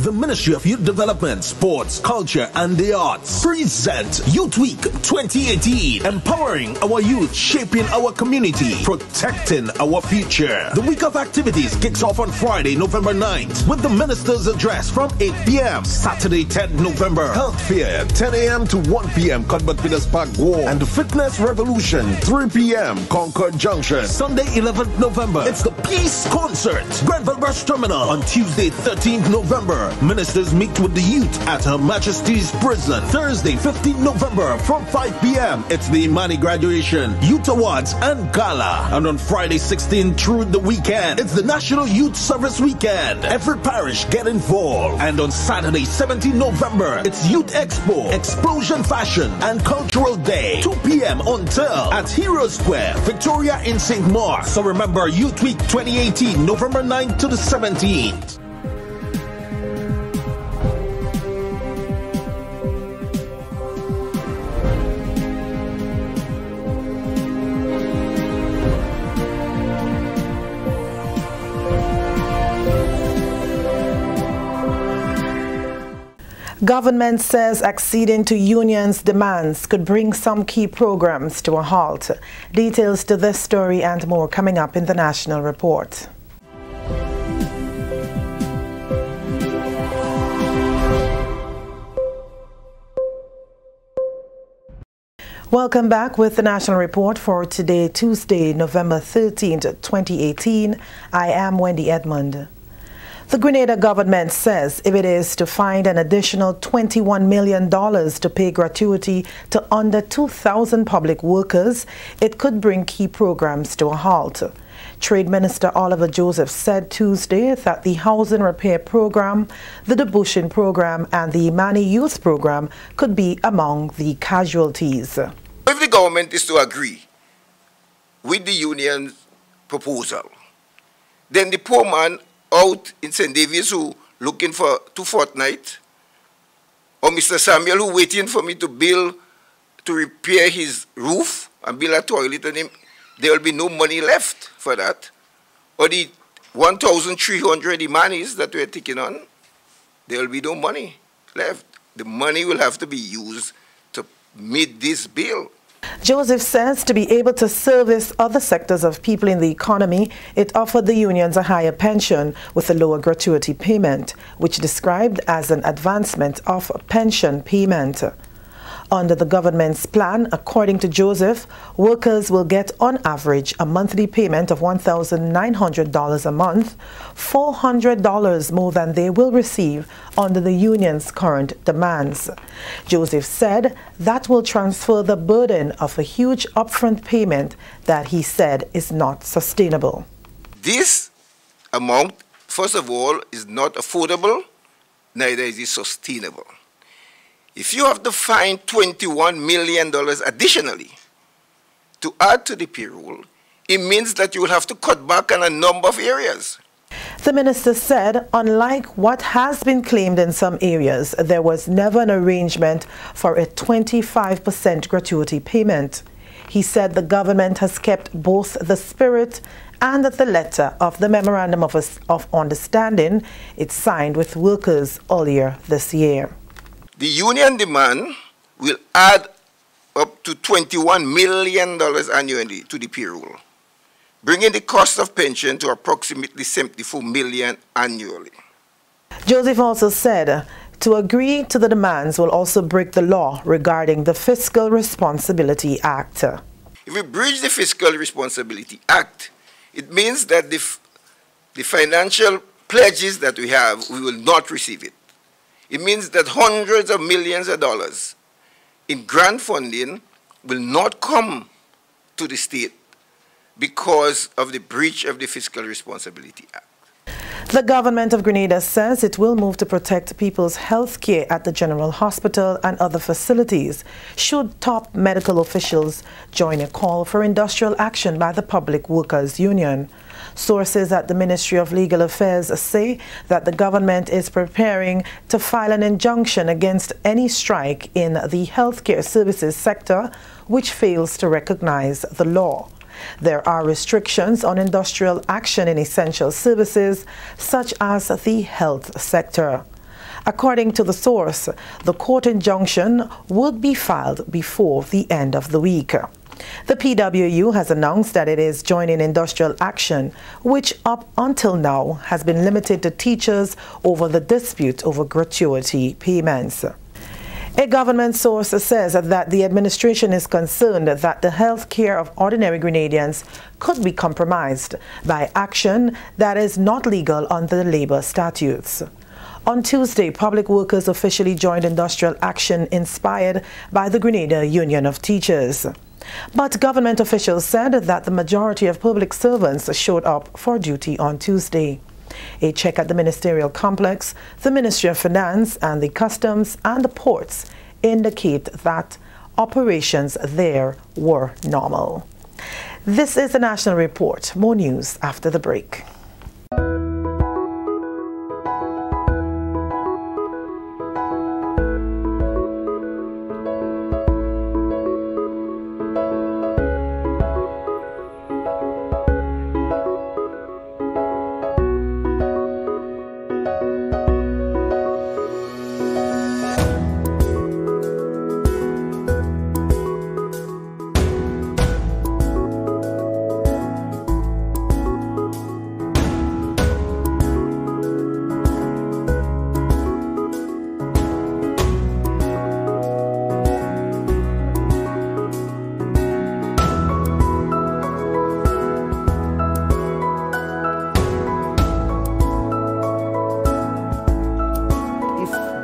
The Ministry of Youth Development, Sports, Culture and the Arts present Youth Week 2018. Empowering our youth, shaping our community, protecting our future. The week of activities kicks off on Friday, November 9th with the Minister's Address from 8 p.m. Saturday, 10th November, Health Fair, 10 a.m. to 1 p.m. Cuthbert Peters Park, War, and the Fitness Revolution, 3 p.m. Concord Junction. Sunday, 11th November, it's the Peace Concert, Grenville Bus Terminal. On Tuesday, 13th November, ministers meet with the youth at Her Majesty's Prison. Thursday, 15th November, from 5 p.m., it's the Imani Graduation, Youth Awards and Gala. And on Friday, 16th through the weekend, it's the National Youth Service Weekend. Every parish get involved. And on Saturday, 17th November, it's Youth Expo, Explosion Fashion and Cultural Day, 2 p.m. until at Hero Square, Victoria in St. Mark. So remember, Youth Week 2018, November 9th to the 17th. Government says acceding to unions' demands could bring some key programs to a halt. Details to this story and more coming up in the National Report. Welcome back with the National Report for today, Tuesday, November 13th, 2018. I am Wendy Edmond. The Grenada government says if it is to find an additional $21 million to pay gratuity to under 2,000 public workers, it could bring key programs to a halt. Trade Minister Oliver Joseph said Tuesday that the Housing Repair Program, the Debushing Program and the Imani Youth Program could be among the casualties. If the government is to agree with the union's proposal, then the poor man out in St. David's who looking for 2 fortnights, or Mr. Samuel who waiting for me to repair his roof and build a toilet on him, there will be no money left for that. Or the 1,300 Imanis that we're taking on, there will be no money left. The money will have to be used to meet this bill. Joseph says to be able to service other sectors of people in the economy, it offered the unions a higher pension with a lower gratuity payment, which described as an advancement of pension payment. Under the government's plan, according to Joseph, workers will get on average a monthly payment of $1,900 a month, $400 more than they will receive under the union's current demands. Joseph said that will transfer the burden of a huge upfront payment that he said is not sustainable. This amount, first of all, is not affordable, neither is it sustainable. If you have to find $21 million additionally to add to the payroll, it means that you will have to cut back on a number of areas. The minister said, unlike what has been claimed in some areas, there was never an arrangement for a 25% gratuity payment. He said the government has kept both the spirit and the letter of the Memorandum of Understanding it signed with workers earlier this year. The union demand will add up to $21 million annually to the payroll, bringing the cost of pension to approximately $74 million annually. Joseph also said to agree to the demands will also break the law regarding the Fiscal Responsibility Act. If we breach the Fiscal Responsibility Act, it means that the financial pledges that we have, we will not receive it. It means that hundreds of millions of dollars in grant funding will not come to the state because of the breach of the Fiscal Responsibility Act. The government of Grenada says it will move to protect people's health care at the General Hospital and other facilities should top medical officials join a call for industrial action by the Public Workers Union. Sources at the Ministry of Legal Affairs say that the government is preparing to file an injunction against any strike in the healthcare services sector which fails to recognize the law. There are restrictions on industrial action in essential services such as the health sector. According to the source, the court injunction would be filed before the end of the week. The PWU has announced that it is joining industrial action, which up until now has been limited to teachers over the dispute over gratuity payments. A government source says that the administration is concerned that the health care of ordinary Grenadians could be compromised by action that is not legal under the labor statutes. On Tuesday, public workers officially joined industrial action inspired by the Grenada Union of Teachers. But government officials said that the majority of public servants showed up for duty on Tuesday. A check at the ministerial complex, the Ministry of Finance, and the Customs and the ports indicate that operations there were normal. This is the National Report. More news after the break.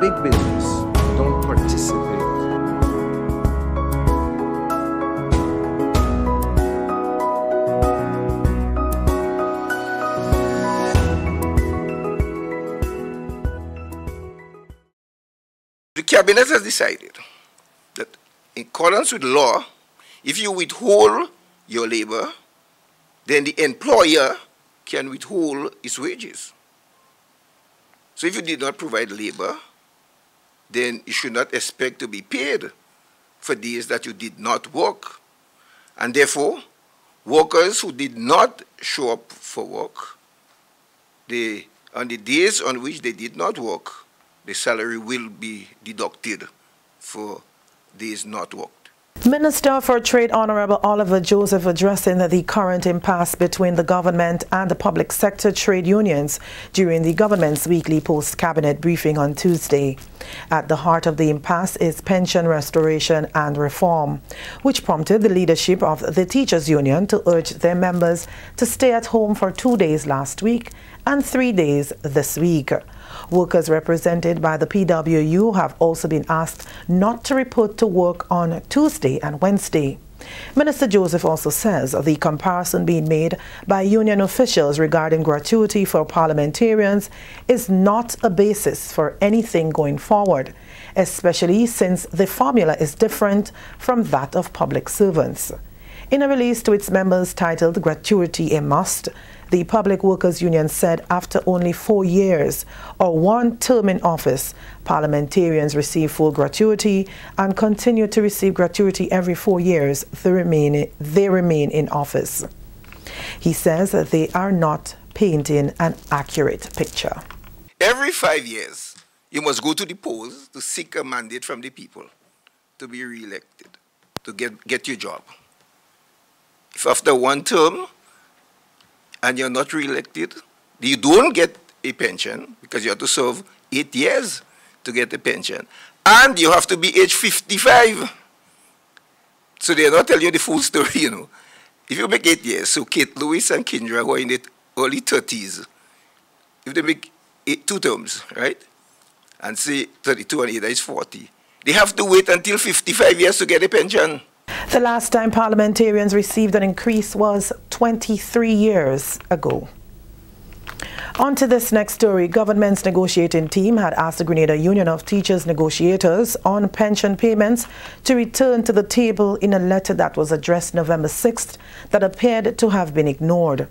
Big business don't participate. The Cabinet has decided that in accordance with law, if you withhold your labor, then the employer can withhold its wages. So if you did not provide labor, then you should not expect to be paid for days that you did not work. And therefore, workers who did not show up for work, on the days on which they did not work, the salary will be deducted for days not worked. Minister for Trade Honorable Oliver Joseph addressing the current impasse between the government and the public sector trade unions during the government's weekly post-cabinet briefing on Tuesday. At the heart of the impasse is pension restoration and reform, which prompted the leadership of the teachers union to urge their members to stay at home for 2 days last week and 3 days this week. Workers represented by the PWU have also been asked not to report to work on Tuesday and Wednesday. Minister Joseph also says the comparison being made by union officials regarding gratuity for parliamentarians is not a basis for anything going forward, especially since the formula is different from that of public servants. In a release to its members titled "Gratuity a Must," the Public Workers Union said after only 4 years or 1 term in office, parliamentarians receive full gratuity and continue to receive gratuity every 4 years they remain in office. He says that they are not painting an accurate picture. Every 5 years, you must go to the polls to seek a mandate from the people to be re-elected, to get your job. If after 1 term and you're not re-elected, you don't get a pension because you have to serve 8 years to get a pension. And you have to be age 55. So they're not telling you the full story, you know. If you make 8 years, so Kate Lewis and Kindra who are in the early 30s, if they make 2 terms, right, and say 32 and 8 is 40, they have to wait until 55 years to get a pension. The last time parliamentarians received an increase was 23 years ago. On to this next story. Government's negotiating team had asked the Grenada Union of Teachers negotiators on pension payments to return to the table in a letter that was addressed November 6th that appeared to have been ignored.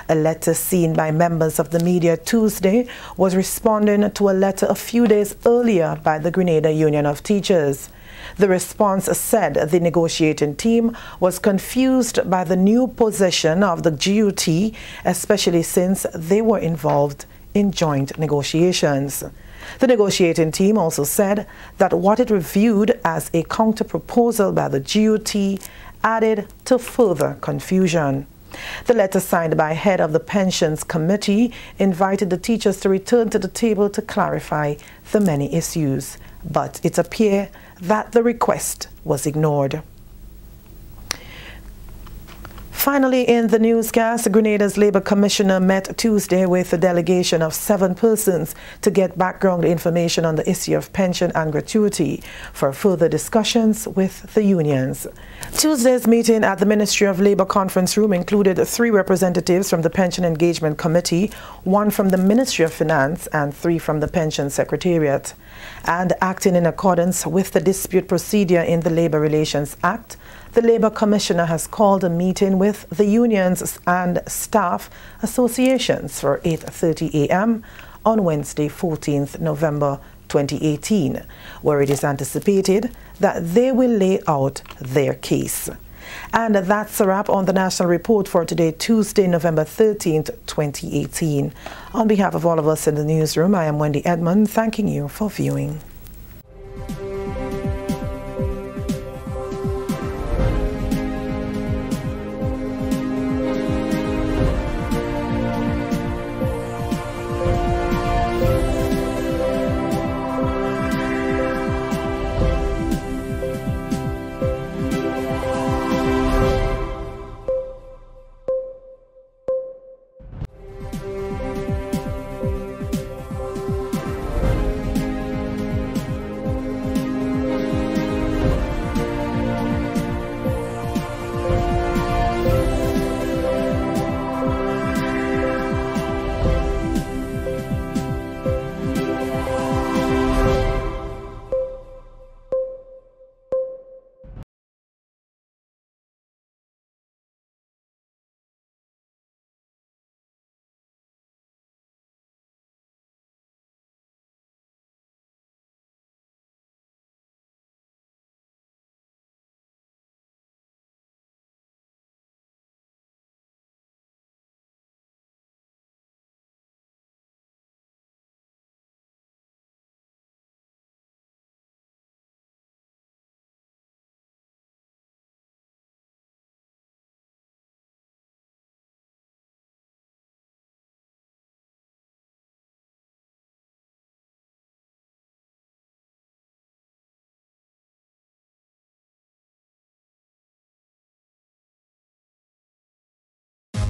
A letter seen by members of the media Tuesday was responding to a letter a few days earlier by the Grenada Union of Teachers. The response said the negotiating team was confused by the new position of the GUT, especially since they were involved in joint negotiations. The negotiating team also said that what it reviewed as a counter-proposal by the GOT added to further confusion. The letter signed by head of the Pensions Committee invited the teachers to return to the table to clarify the many issues, but it appeared that the request was ignored. Finally, in the newscast, Grenada's Labour Commissioner met Tuesday with a delegation of 7 persons to get background information on the issue of pension and gratuity for further discussions with the unions. Tuesday's meeting at the Ministry of Labour conference room included 3 representatives from the Pension Engagement Committee, 1 from the Ministry of Finance and 3 from the Pension Secretariat. And acting in accordance with the dispute procedure in the Labour Relations Act, the Labour Commissioner has called a meeting with the unions and staff associations for 8:30 a.m. on Wednesday, 14th November 2018, where it is anticipated that they will lay out their case. And that's a wrap on the National Report for today, Tuesday, November 13th, 2018. On behalf of all of us in the newsroom, I am Wendy Edmond, thanking you for viewing.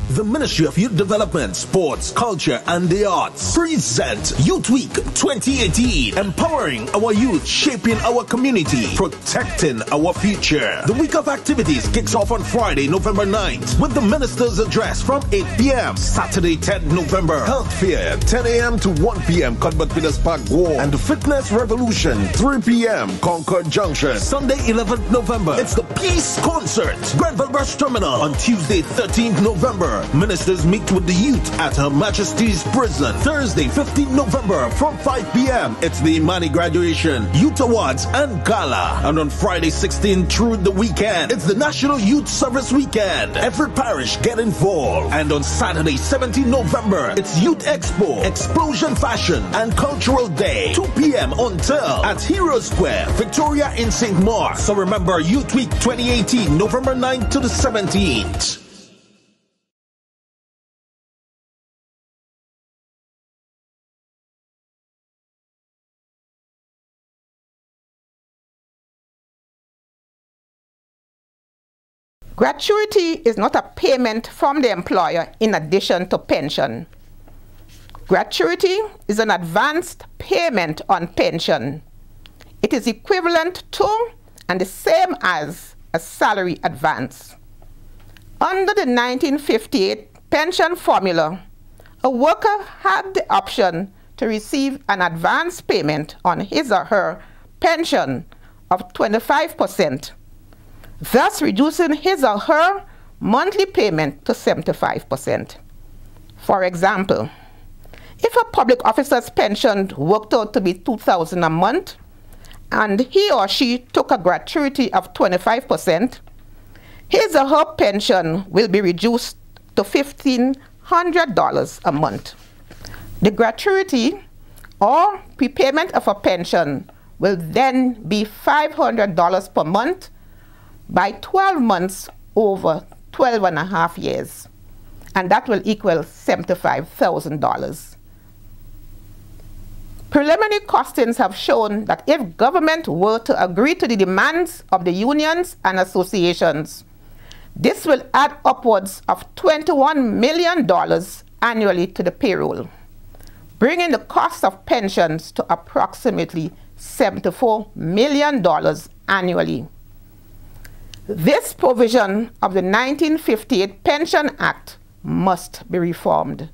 The Ministry of Youth Development, Sports, Culture and the Arts present Youth Week 2018, empowering our youth, shaping our community, protecting our future. The week of activities kicks off on Friday, November 9th, with the Minister's Address from 8 p.m. Saturday, 10th November, Health Fair, 10 a.m. to 1 p.m. Cuthbert Peters Park, War, and the Fitness Revolution, 3 p.m. Concord Junction. Sunday, 11th November, it's the Peace Concert, Grenville Bus Terminal. On Tuesday, 13th November, ministers meet with the youth at Her Majesty's Prison. Thursday, 15th November, from 5 p.m., it's the Imani Graduation, Youth Awards and Gala. And on Friday, 16th through the weekend, it's the National Youth Service Weekend. Every parish get involved. And on Saturday, 17th November, it's Youth Expo, Explosion Fashion and Cultural Day, 2 p.m. until at Hero Square, Victoria in St. Mark. So remember, Youth Week 2018, November 9th to the 17th. Gratuity is not a payment from the employer in addition to pension. Gratuity is an advanced payment on pension. It is equivalent to and the same as a salary advance. Under the 1958 pension formula, a worker had the option to receive an advance payment on his or her pension of 25%. thus reducing his or her monthly payment to 75%. For example, if a public officer's pension worked out to be $2,000 a month, and he or she took a gratuity of 25%, his or her pension will be reduced to $1,500 a month. The gratuity or prepayment of a pension will then be $500 per month by 12 months over 12 and a half years, and that will equal $75,000. Preliminary costings have shown that if government were to agree to the demands of the unions and associations, this will add upwards of $21 million annually to the payroll, bringing the cost of pensions to approximately $74 million annually. This provision of the 1958 Pension Act must be reformed,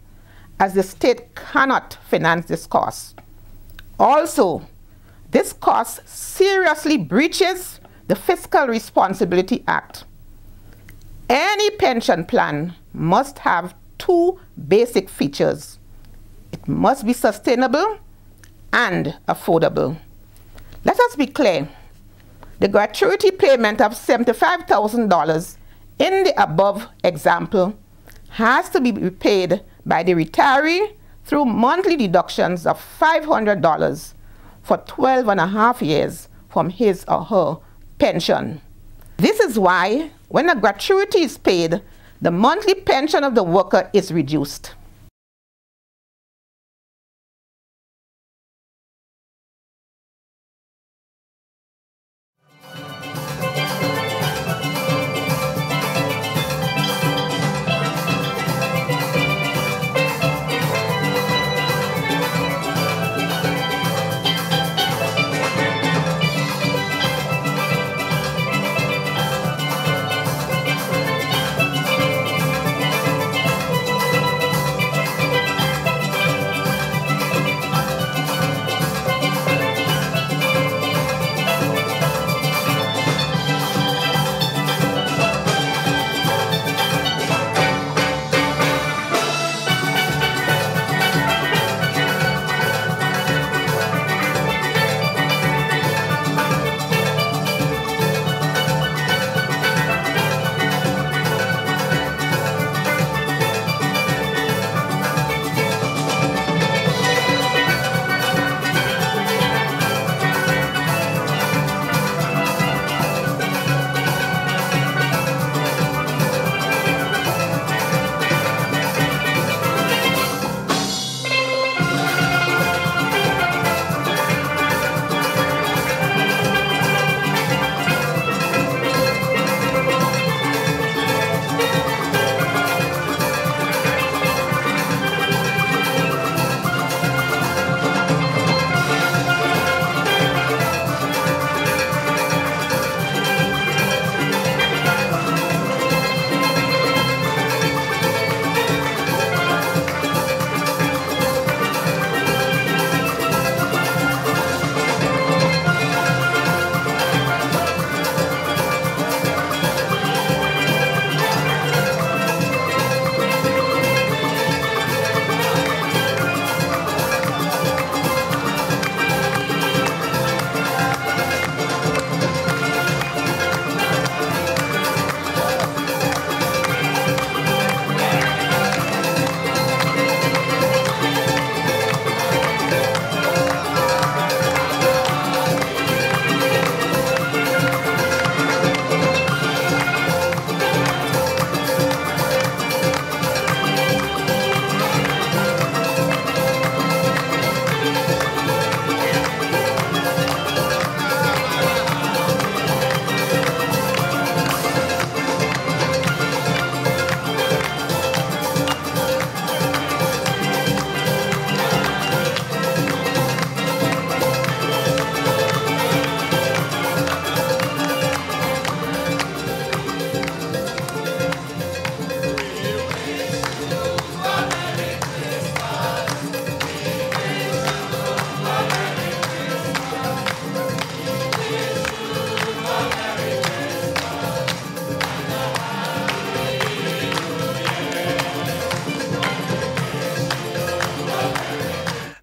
as the state cannot finance this cost. Also, this cost seriously breaches the Fiscal Responsibility Act. Any pension plan must have two basic features. It must be sustainable and affordable. Let us be clear. The gratuity payment of $75,000 in the above example has to be repaid by the retiree through monthly deductions of $500 for 12 and a half years from his or her pension. This is why, when a gratuity is paid, the monthly pension of the worker is reduced.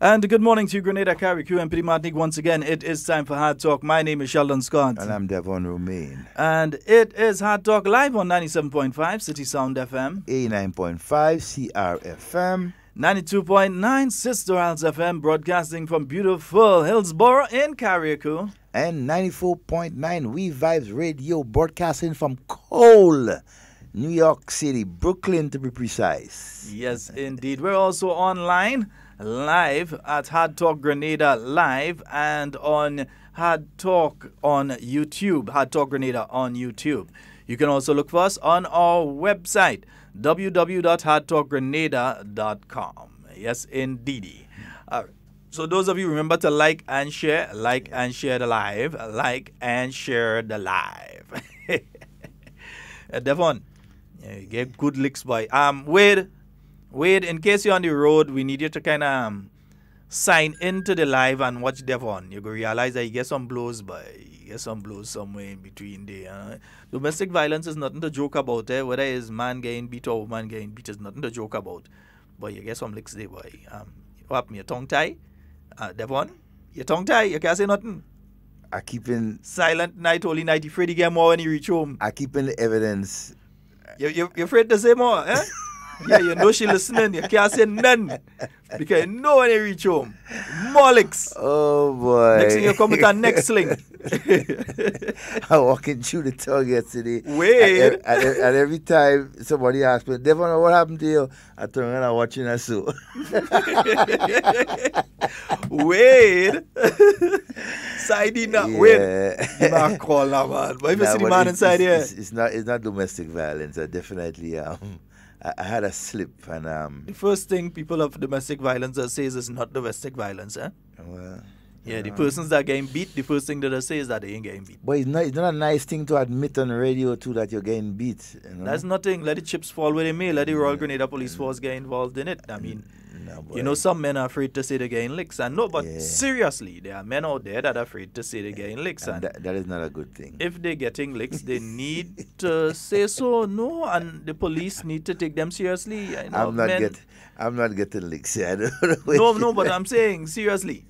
And good morning to Grenada, Carriacou and Petit Martinique. Once again, it is time for Hard Talk. My name is Sheldon Scott. And I'm Devon Romain. And it is Hard Talk live on 97.5 City Sound FM. 89.5 CRFM. 92.9 Sister Isles FM, broadcasting from beautiful Hillsborough in Carriacou. And 94.9 We Vibes Radio, broadcasting from cold New York City, Brooklyn to be precise. Yes, indeed. We're also online, live at Hard Talk Grenada Live and on Hard Talk on YouTube, Hard Talk Grenada on YouTube. You can also look for us on our website, www.hardtalkgrenada.com. Yes, indeed. So those of you, remember to like and share the live, like and share the live. Devon, you get good licks, boy. Wade, in case you're on the road, we need you to kind of sign into the live and watch Devon. You go realize that you get some blows, boy. You get some blows somewhere in between there. Domestic violence is nothing to joke about. Whether it's man getting beat or woman getting beat is nothing to joke about. But you get some licks there, boy. What happened? Your tongue tie? Devon, your tongue tie? You can't say nothing. I keep in silent night, holy night. You afraid to get more when you reach home? I keep in the evidence. You're afraid to say more, eh? Yeah, you know she listening. You can't say none. Because you know when you reach home. More licks. Oh, boy. Next thing you come with a next sling. I walking through the tongue yesterday. Wait. And every time somebody asks me, Devon, what happened to you? I turn around and watching a show. Wait. Sidey now. Yeah. Wait. You not call that man. But if you see the man inside here. It's not domestic violence. I definitely I had a slip and the first thing people of domestic violence say is it's not domestic violence, eh? Well, yeah, the persons that are getting beat, the first thing that they say is that they ain't getting beat. But it's not a nice thing to admit on the radio too that you're getting beat. You know? That's nothing. Let the chips fall where they may. Let the Royal Grenada Police Force get involved in it. I mean, you know, some men are afraid to say they're getting licks. And no, but seriously, there are men out there that are afraid to say they're getting licks. And that is not a good thing. If they're getting licks, they need to say so, no, and the police need to take them seriously. I know, I'm not getting licks. I don't no, but I'm saying, seriously,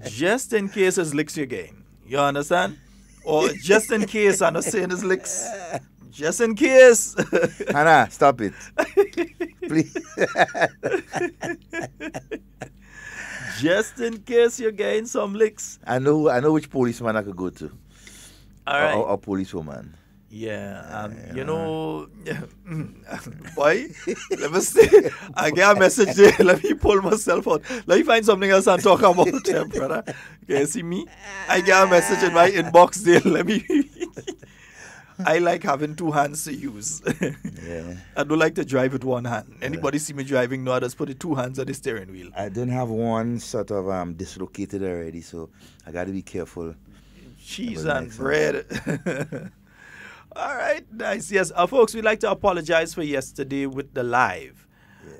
just in case it's licks you're getting. You understand? Or just in case, I'm not saying it's licks. Just in case. Hannah, stop it. Please. Just in case you're getting some licks. I know which policeman I could go to. All right. Or policewoman. Yeah, you know, boy, let me see. I get a message there. Let me pull myself out. Let me find something else and talk about it, brother. Can you see me? I get a message in my inbox there. Let me. I like having two hands to use. Yeah. I don't like to drive with one hand. Anybody see me driving? No, I just put the two hands on the steering wheel. I don't have one sort of dislocated already, so I got to be careful. Cheese and bread. All right, nice. Yes, folks, we'd like to apologize for yesterday with the live.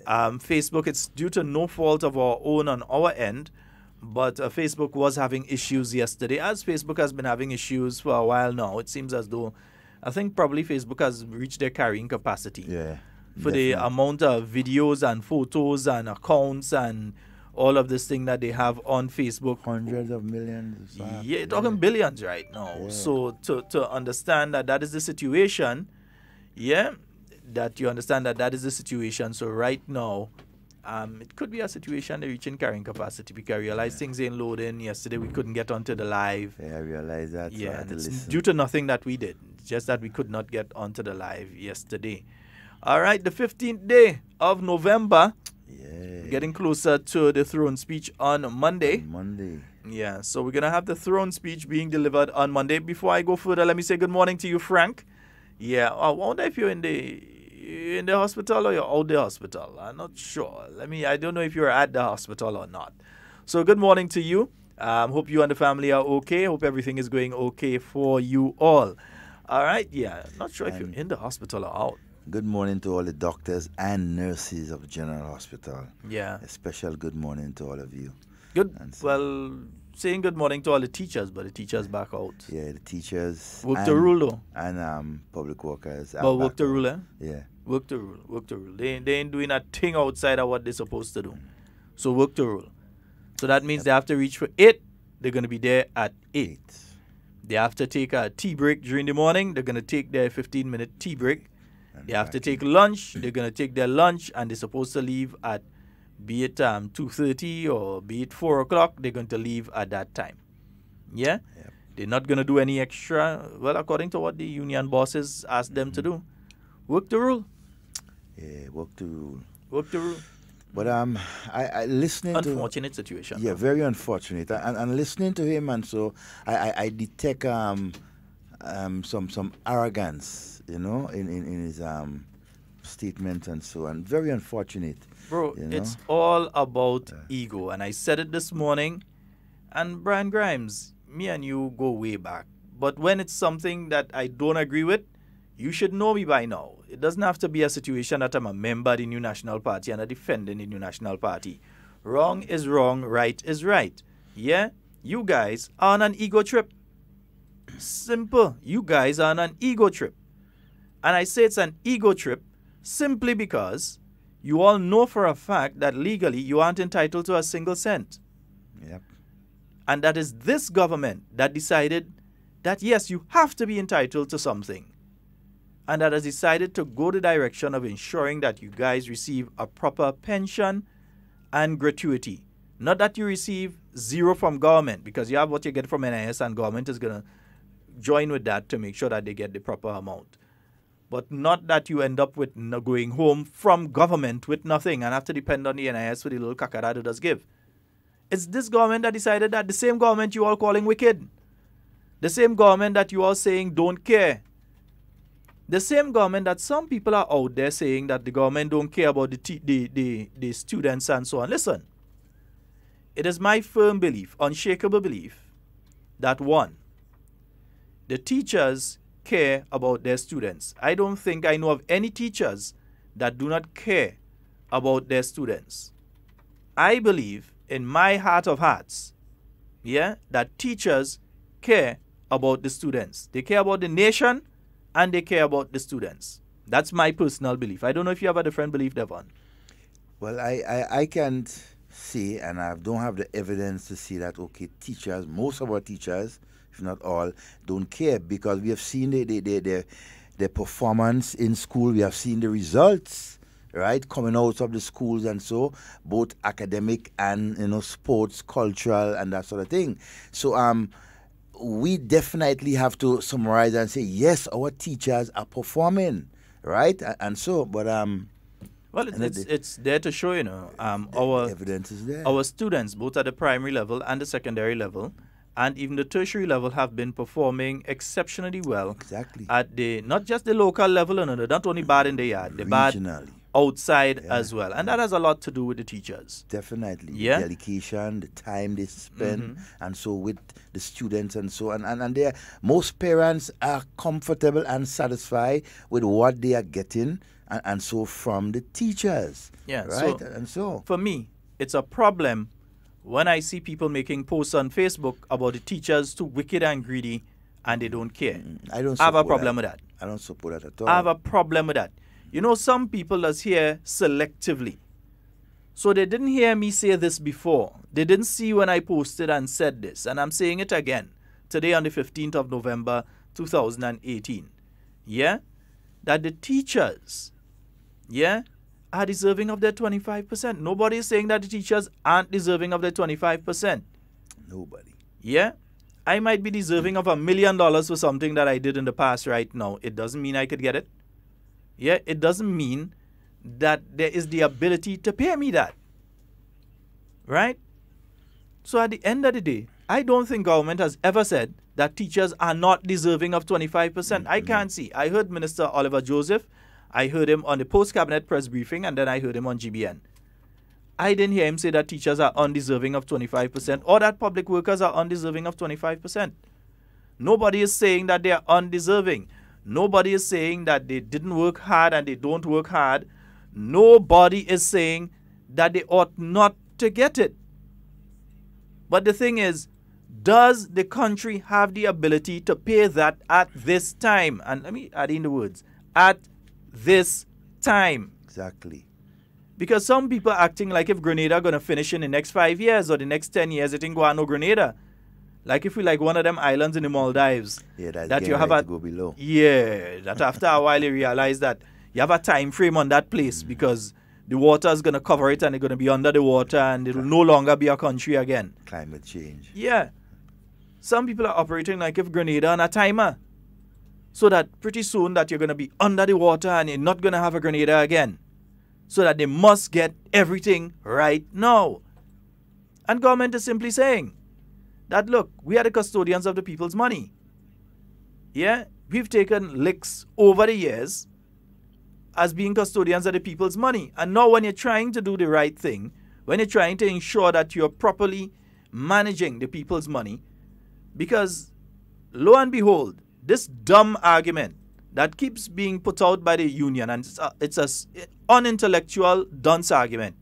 Yeah. Facebook, it's due to no fault of our own on our end, but Facebook was having issues yesterday, as Facebook has been having issues for a while now. It seems as though, I think probably Facebook has reached their carrying capacity. Yeah. For the amount of videos and photos and accounts and all of this thing that they have on Facebook. Hundreds of millions. Yeah, talking billions right now. Yeah. So to understand that is the situation, that you understand that is the situation. So right now, it could be a situation they're reaching carrying capacity because I realized things ain't loading. Yesterday we couldn't get onto the live. Yeah, I realized that. Yeah, so and it's due to nothing that we did. It's just that we could not get onto the live yesterday. All right, the 15th day of November. Yeah. Getting closer to the throne speech on Monday. Yeah, so we're going to have the throne speech being delivered on Monday. Before I go further, let me say good morning to you, Frank. Yeah, I wonder if you're in the hospital or you're out the hospital. I'm not sure. I don't know if you're at the hospital or not. So good morning to you. Hope you and the family are okay. Hope everything is going okay for you all. All right, yeah. Not sure if you're in the hospital or out. Good morning to all the doctors and nurses of General Hospital. Yeah. A special good morning to all of you. Good. Well, saying good morning to all the teachers, but the teachers back out. Yeah, the teachers. Work the rule, though. And public workers. But work the rule, eh? Yeah. Work the rule. They ain't doing a thing outside of what they're supposed to do. So work the rule. So that means they have to reach for 8. They're going to be there at 8. They have to take a tea break during the morning. They're going to take their 15-minute tea break. They have to take lunch. They're going to take their lunch, and they're supposed to leave at be it 2:30 or be it 4 o'clock, they're going to leave at that time. Yeah? Yep. They're not going to do any extra, well, according to what the union bosses asked them to do. Work the rule. Yeah, work the rule. Work the rule. But I listening to unfortunate situation. Yeah, very unfortunate. And listening to him, and so I detect some arrogance, you know, in his statements and so on. Very unfortunate. Bro, you know? it's all about ego. And I said it this morning. And Brian Grimes, me and you go way back. But when it's something that I don't agree with, you should know me by now. It doesn't have to be a situation that I'm a member of the New National Party and a defendant the New National Party. Wrong is wrong, right is right. Yeah? You guys are on an ego trip. Simple. You guys are on an ego trip. And I say it's an ego trip simply because you all know for a fact that legally you aren't entitled to a single cent. Yep. And that is this government that decided that, yes, you have to be entitled to something. And that has decided to go the direction of ensuring that you guys receive a proper pension and gratuity. Not that you receive zero from government, because you have what you get from NIS and government is going to join with that to make sure that they get the proper amount. But not that you end up with going home from government with nothing and have to depend on the NIS for the little caca that it does give. It's this government that decided that, the same government you all calling wicked. The same government that you all saying don't care. The same government that some people are out there saying that the government don't care about the students and so on. Listen, it is my firm belief, unshakable belief, that one, the teachers care about their students. I don't think I know of any teachers that do not care about their students. I believe in my heart of hearts, yeah, that teachers care about the students. They care about the nation and they care about the students. That's my personal belief. I don't know if you have a different belief, Devon. Well, I can't see, and I don't have the evidence to see that, okay, teachers, most of our teachers, if not all, don't care, because we have seen their performance in school. We have seen the results, right, coming out of the schools, and so both academic and, you know, sports, cultural, and that sort of thing. So we definitely have to summarize and say, yes, our teachers are performing, right? And so, but well, it's there to show, you know, our evidence is there. Our students, both at the primary level and the secondary level, and even the tertiary level, have been performing exceptionally well. Exactly. At the not just the local level, no, they're not only bad in the yard, they're bad outside as well, and that has a lot to do with the teachers. Definitely. Yeah. The dedication, the time they spend, and so with the students and so on. And most parents are comfortable and satisfied with what they are getting, and so from the teachers. Yeah. Right. And so for me, it's a problem when I see people making posts on Facebook about the teachers too wicked and greedy and they don't care. I have a problem with that. I don't support that at all. I have a problem with that. You know, some people that's here selectively. So they didn't hear me say this before. They didn't see when I posted and said this. And I'm saying it again today on the 15th of November, 2018. Yeah? That the teachers, yeah, are deserving of their 25%. Nobody is saying that the teachers aren't deserving of their 25%. Nobody. Yeah? I might be deserving of $1 million for something that I did in the past right now. It doesn't mean I could get it. Yeah, it doesn't mean that there is the ability to pay me that. Right? So at the end of the day, I don't think government has ever said that teachers are not deserving of 25%. I can't see. I heard Minister Oliver Joseph. I heard him on the post-cabinet press briefing, and then I heard him on GBN. I didn't hear him say that teachers are undeserving of 25% or that public workers are undeserving of 25%. Nobody is saying that they are undeserving. Nobody is saying that they didn't work hard and they don't work hard. Nobody is saying that they ought not to get it. But the thing is, does the country have the ability to pay that at this time? And let me add in the words, at this time. Exactly. Because some people are acting like if Grenada going to finish in the next 5 years or the next 10 years, it ain't go on no Grenada. Like if we like one of them islands in the Maldives. Yeah, that you have to go below. Yeah, that after a while you realize that you have a time frame on that place because the water is going to cover it and they're going to be under the water and it will no longer be a country again. Climate change. Yeah. Some people are operating like if Grenada on a timer. So that pretty soon that you're going to be under the water and you're not going to have a Grenada again. So that they must get everything right now. And government is simply saying that, look, we are the custodians of the people's money. Yeah, we've taken licks over the years as being custodians of the people's money. And now when you're trying to do the right thing, when you're trying to ensure that you're properly managing the people's money, because lo and behold, this dumb argument that keeps being put out by the union, and it's an unintellectual, dunce argument,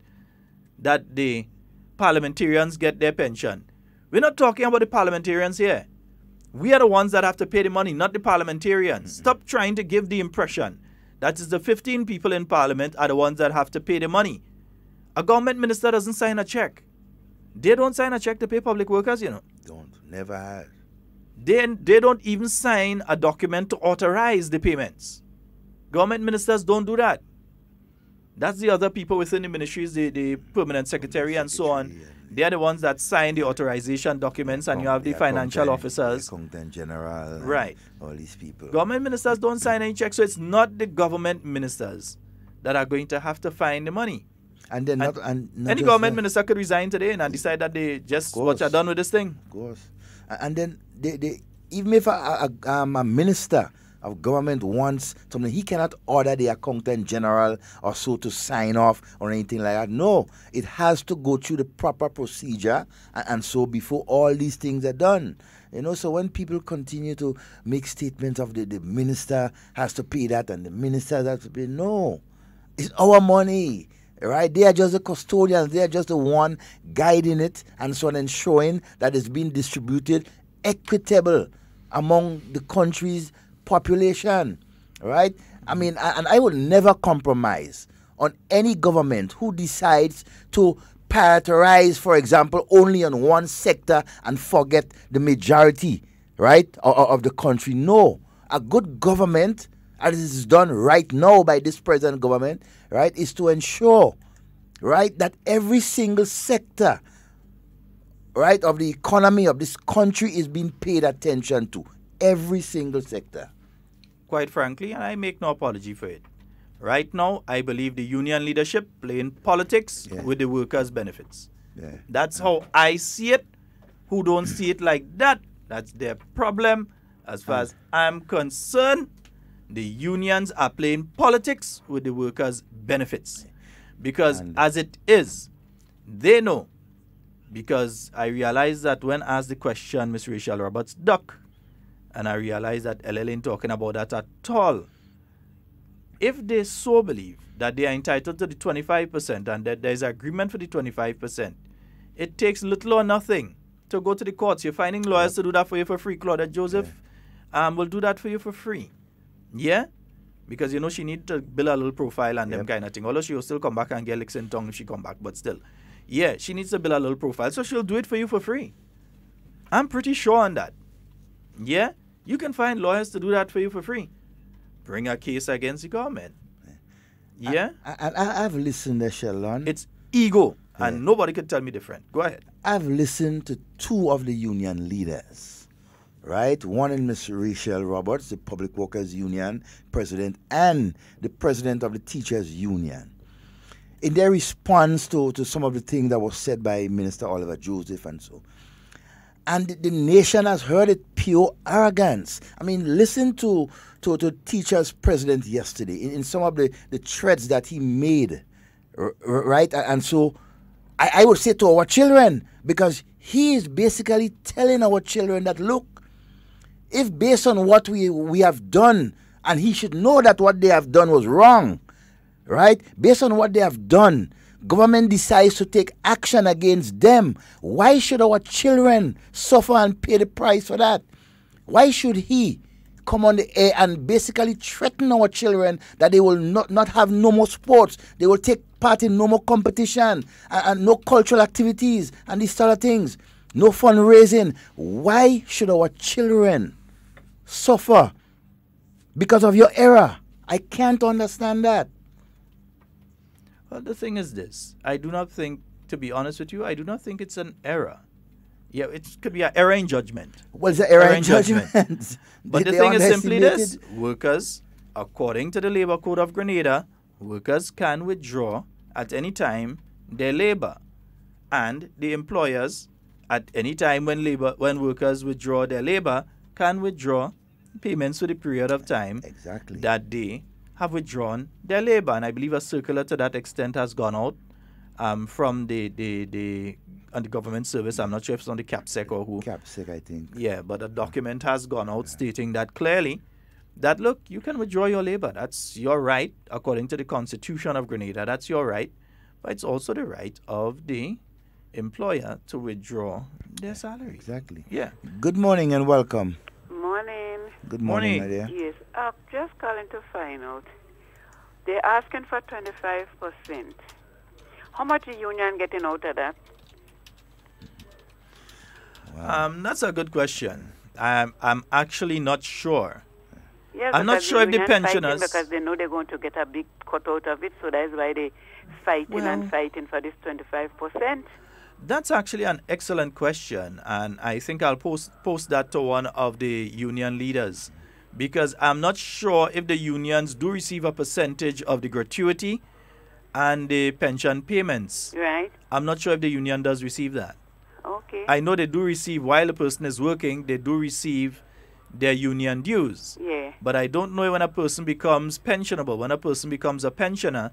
that the parliamentarians get their pension. We're not talking about the parliamentarians here. We are the ones that have to pay the money, not the parliamentarians. Stop trying to give the impression that is the 15 people in parliament are the ones that have to pay the money. A government minister doesn't sign a check. They don't sign a check to pay public workers, you know. Don't. Never had. They don't even sign a document to authorize the payments. Government ministers don't do that. That's the other people within the ministries, the permanent secretary and so on. They're the ones that sign the authorization documents, and you have the financial officers. The accountant general. Right. All these people. Government ministers don't sign any checks, so it's not the government ministers that are going to have to find the money. And then not any government minister could resign today and decide that they just what you're done with this thing. Of course. And then they even if a minister of government wants something, he cannot order the accountant general or so to sign off or anything like that. No, it has to go through the proper procedure and so before all these things are done. You know, so when people continue to make statements of the minister has to pay that and the minister has to pay, no, it's our money. Right? They are just the custodians. They are just the one guiding it and so on, ensuring that it's being distributed equitable among the country's population. Right? I mean, and I would never compromise on any government who decides to prioritize, for example, only on one sector and forget the majority, right, of the country. No. A good government, as is done right now by this present government, right, is to ensure, right, that every single sector, right, of the economy of this country is being paid attention to. Every single sector. Quite frankly, and I make no apology for it. Right now, I believe the union leadership playing politics with the workers' benefits. Yeah. That's how I see it. Who don't see it like that, that's their problem. As far as I'm concerned, the unions are playing politics with the workers' benefits. Because as it is, they know. Because I realize that when asked the question, Ms. Rachel Roberts duck, and I realize that LL ain't talking about that at all. If they so believe that they are entitled to the 25% and that there is agreement for the 25%, it takes little or nothing to go to the courts. You're finding lawyers to do that for you for free. Claudette Joseph will do that for you for free. Yeah? Because, you know, she needs to build a little profile and them kind of thing. Although she will still come back and get licks in tongue if she come back. But still, yeah, she needs to build a little profile. So she'll do it for you for free. I'm pretty sure on that. Yeah? You can find lawyers to do that for you for free. Bring a case against the government. Yeah? I've listened to Sheldon. It's ego. And nobody can tell me different. Go ahead. I've listened to two of the union leaders, right? One is Ms. Rachel Roberts, the Public Workers Union president, and the president of the Teachers Union. In their response to some of the things that was said by Minister Oliver Joseph and so. And the nation has heard it, pure arrogance. I mean, listen to Teachers President yesterday in some of the threats that he made, right? And so I would say to our children, because he is basically telling our children that, look, if based on what we have done, and he should know that what they have done was wrong, right? Based on what they have done, government decides to take action against them. Why should our children suffer and pay the price for that? Why should he come on the air and basically threaten our children that they will not have no more sports, they will take part in no more competition and no cultural activities and these sort of things, no fundraising? Why should our children suffer because of your error? I can't understand that. Well, the thing is this. I do not think, to be honest with you, I do not think it's an error. Yeah, it could be an error in judgment. What's the error in judgment? But the thing is simply this. Workers, according to the Labor Code of Grenada, workers can withdraw at any time their labor. And the employers, at any time when workers withdraw their labor, can withdraw payments for the period of time that they have withdrawn their labor. And I believe a circular to that extent has gone out from the government service. I'm not sure if it's on the CAPSEC or who. CAPSEC, I think. Yeah, but a document has gone out stating that clearly, that look, you can withdraw your labor. That's your right, according to the Constitution of Grenada. That's your right. But it's also the right of the employer to withdraw their salary. Exactly. Yeah. Good morning and welcome. Morning. Good morning, my dear. Yes, just calling to find out. They're asking for 25%. How much is the union getting out of that? Wow. That's a good question. I'm actually not sure. Yes, I'm not sure if the pensioners... Because they know they're going to get a big cut out of it, so that's why they're fighting for this 25%. That's actually an excellent question, and I think I'll post that to one of the union leaders, because I'm not sure if the unions do receive a percentage of the gratuity and the pension payments. Right. I'm not sure if the union does receive that. Okay. I know they do receive, while the person is working, they do receive their union dues. Yeah. But I don't know when a person becomes pensionable, when a person becomes a pensioner,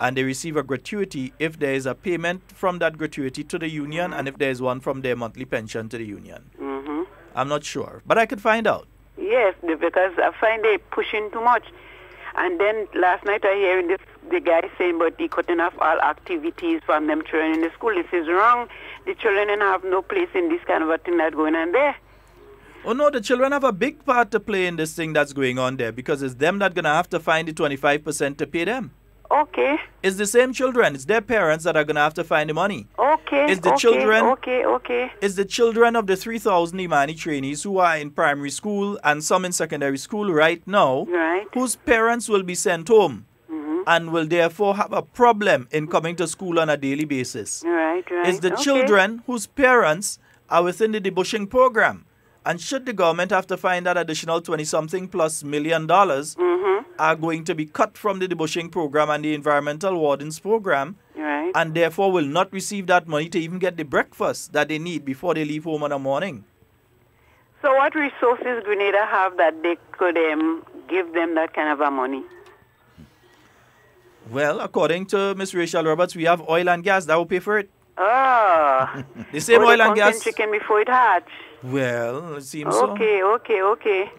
and they receive a gratuity, if there is a payment from that gratuity to the union, and if there is one from their monthly pension to the union. Mm-hmm. I'm not sure, but I could find out. Yes, because I find they pushing too much. And then last night I hearing the guy saying, but he cutting off all activities from them children in the school. This is wrong. The children have no place in this kind of a thing that's going on there. Oh no, the children have a big part to play in this thing that's going on there, because it's them that going to have to find the 25% to pay them. Okay. It's the same children. It's their parents that are going to have to find the money. Okay. It's the children. Okay. It's the children of the 3,000 Imani trainees who are in primary school and some in secondary school right now, right, whose parents will be sent home and will therefore have a problem in coming to school on a daily basis. Right. It's the children whose parents are within the debushing program. And should the government have to find that additional 20-something plus $1 million are going to be cut from the debushing program and the environmental wardens program, right, and therefore will not receive that money to even get the breakfast that they need before they leave home in the morning. So what resources Grenada have that they could give them that kind of a money? Well, according to Ms. Rachel Roberts, we have oil and gas that will pay for it. Ah. The same oil and gas. Chicken before it hatch. Well, it seems so. Okay.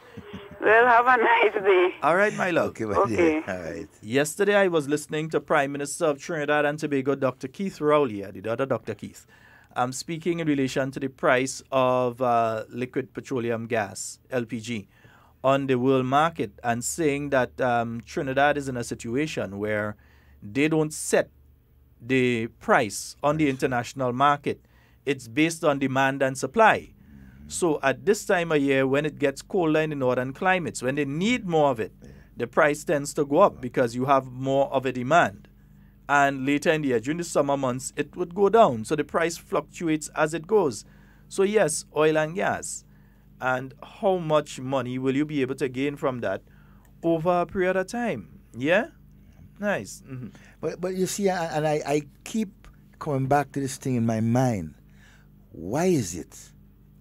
Well, have a nice day. All right, my love. Okay, my dear. All right. Yesterday, I was listening to Prime Minister of Trinidad and Tobago, Dr. Keith Rowley, the other Dr. Keith. I'm speaking in relation to the price of liquid petroleum gas, LPG, on the world market, and saying that Trinidad is in a situation where they don't set the price on the international market. It's based on demand and supply. So at this time of year, when it gets colder in the northern climates, when they need more of it, the price tends to go up because you have more of a demand. And later in the year, during the summer months, it would go down. So the price fluctuates as it goes. So yes, oil and gas. And how much money will you be able to gain from that over a period of time? Yeah? Nice. Mm-hmm. But you see, and I keep coming back to this thing in my mind. Why is it?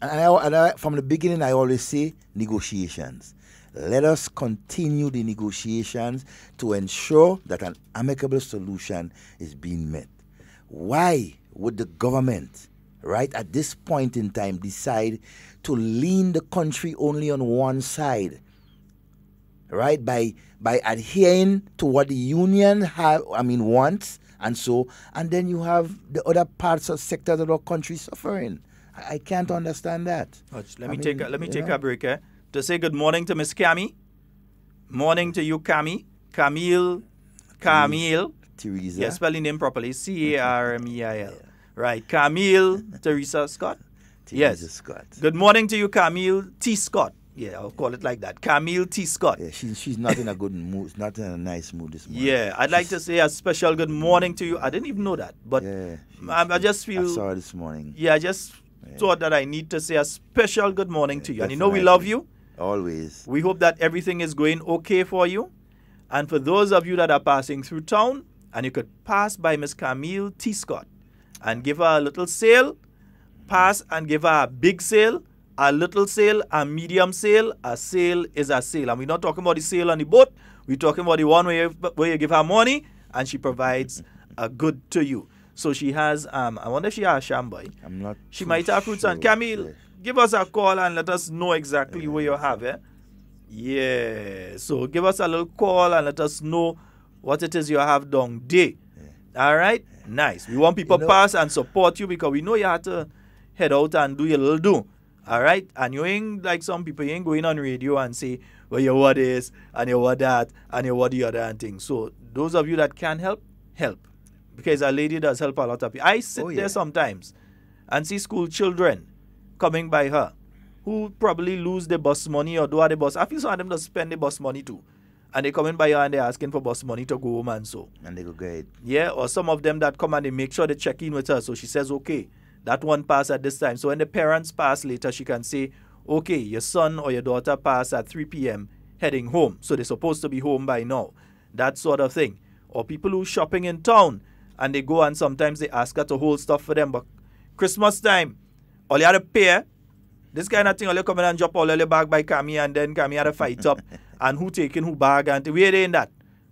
And I, from the beginning, I always say negotiations. Let us continue the negotiations to ensure that an amicable solution is being met. Why would the government, right, at this point in time, decide to lean the country only on one side, right, by adhering to what the union wants, and then you have the other parts of sectors of our country suffering. I can't understand that. Let me take a break here to say good morning to Miss Camille. Morning to you, Camille. Camille. Teresa. Yeah, spell the name properly. Carmeil. Right. Camille Teresa Scott. Teresa Scott. Good morning to you, Camille T. Scott. Yeah, I'll call it like that. Camille T. Scott. Yeah, she's not in a good mood. Not in a nice mood this morning. Yeah, I'd like to say a special good morning to you. I didn't even know that, but I just feel. I saw her this morning. Yeah, I just thought that I need to say a special good morning to you. And you know we love you. Always. We hope that everything is going okay for you. And for those of you that are passing through town, and you could pass by Miss Camille T. Scott and give her a little sale, pass and give her a big sale, a little sale, a medium sale. A sale is a sale. And we're not talking about the sale on the boat. We're talking about the one where you give her money and she provides a good to you. So she has, I wonder if she has shamboy. I'm not. She might have fruits and Camille. Give us a call and let us know exactly where you have it. Yeah. So give us a little call and let us know what it is you have down there. All right? Nice. We want people pass and support you because we know you have to head out and do your little do. All right? And you ain't like some people, you ain't going on radio and say, well, you what this, and you what that, and you what the other and things. So those of you that can help, help. Because a lady does help a lot of people. I sit there sometimes and see school children coming by her who probably lose the bus money or do the bus. I feel some of them to spend the bus money too. And they coming by her and they're asking for bus money to go home and so. And they go get it. Yeah, or some of them that come and they make sure they check in with her. So she says, okay, that one pass at this time. So when the parents pass later, she can say, okay, your son or your daughter pass at 3 p.m. heading home. So they're supposed to be home by now. That sort of thing. Or people who shopping in town and they go and sometimes they ask her to hold stuff for them. But Christmas time, all you had to pay. This kind of thing, all you come in and drop all your bag by Camille and then Camille had to fight up. And who taking who bag and we ain't in that.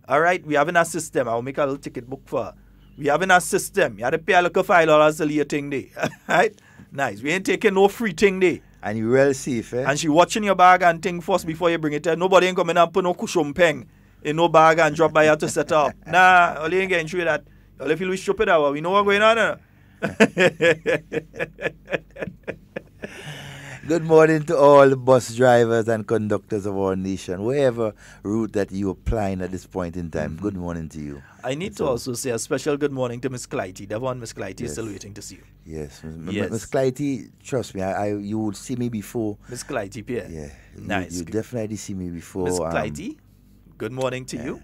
All right, we have in a system. I'll make a little ticket book for her. We have in a system. You have to pay a little $5 to leave a thing there. Right? Nice. We ain't taking no free thing there. And you real safe, eh? And she watching your bag and thing first before you bring it there. Nobody ain't coming and put no cushion peng in no bag and drop by her to set up. Nah, all you ain't getting through that. All you feel we stupid hour. We know what's going on. Good morning to all the bus drivers and conductors of our nation, wherever route that you're applying at this point in time. Good morning to you. I need to also say a special good morning to Miss Clytie. Devon, Miss Clytie is still waiting to see you. Yes. Miss Clytie, trust me, you would see me before. Miss Clytie, Pierre. Yeah. Nice. You definitely see me before. Miss Clytie, good morning to you.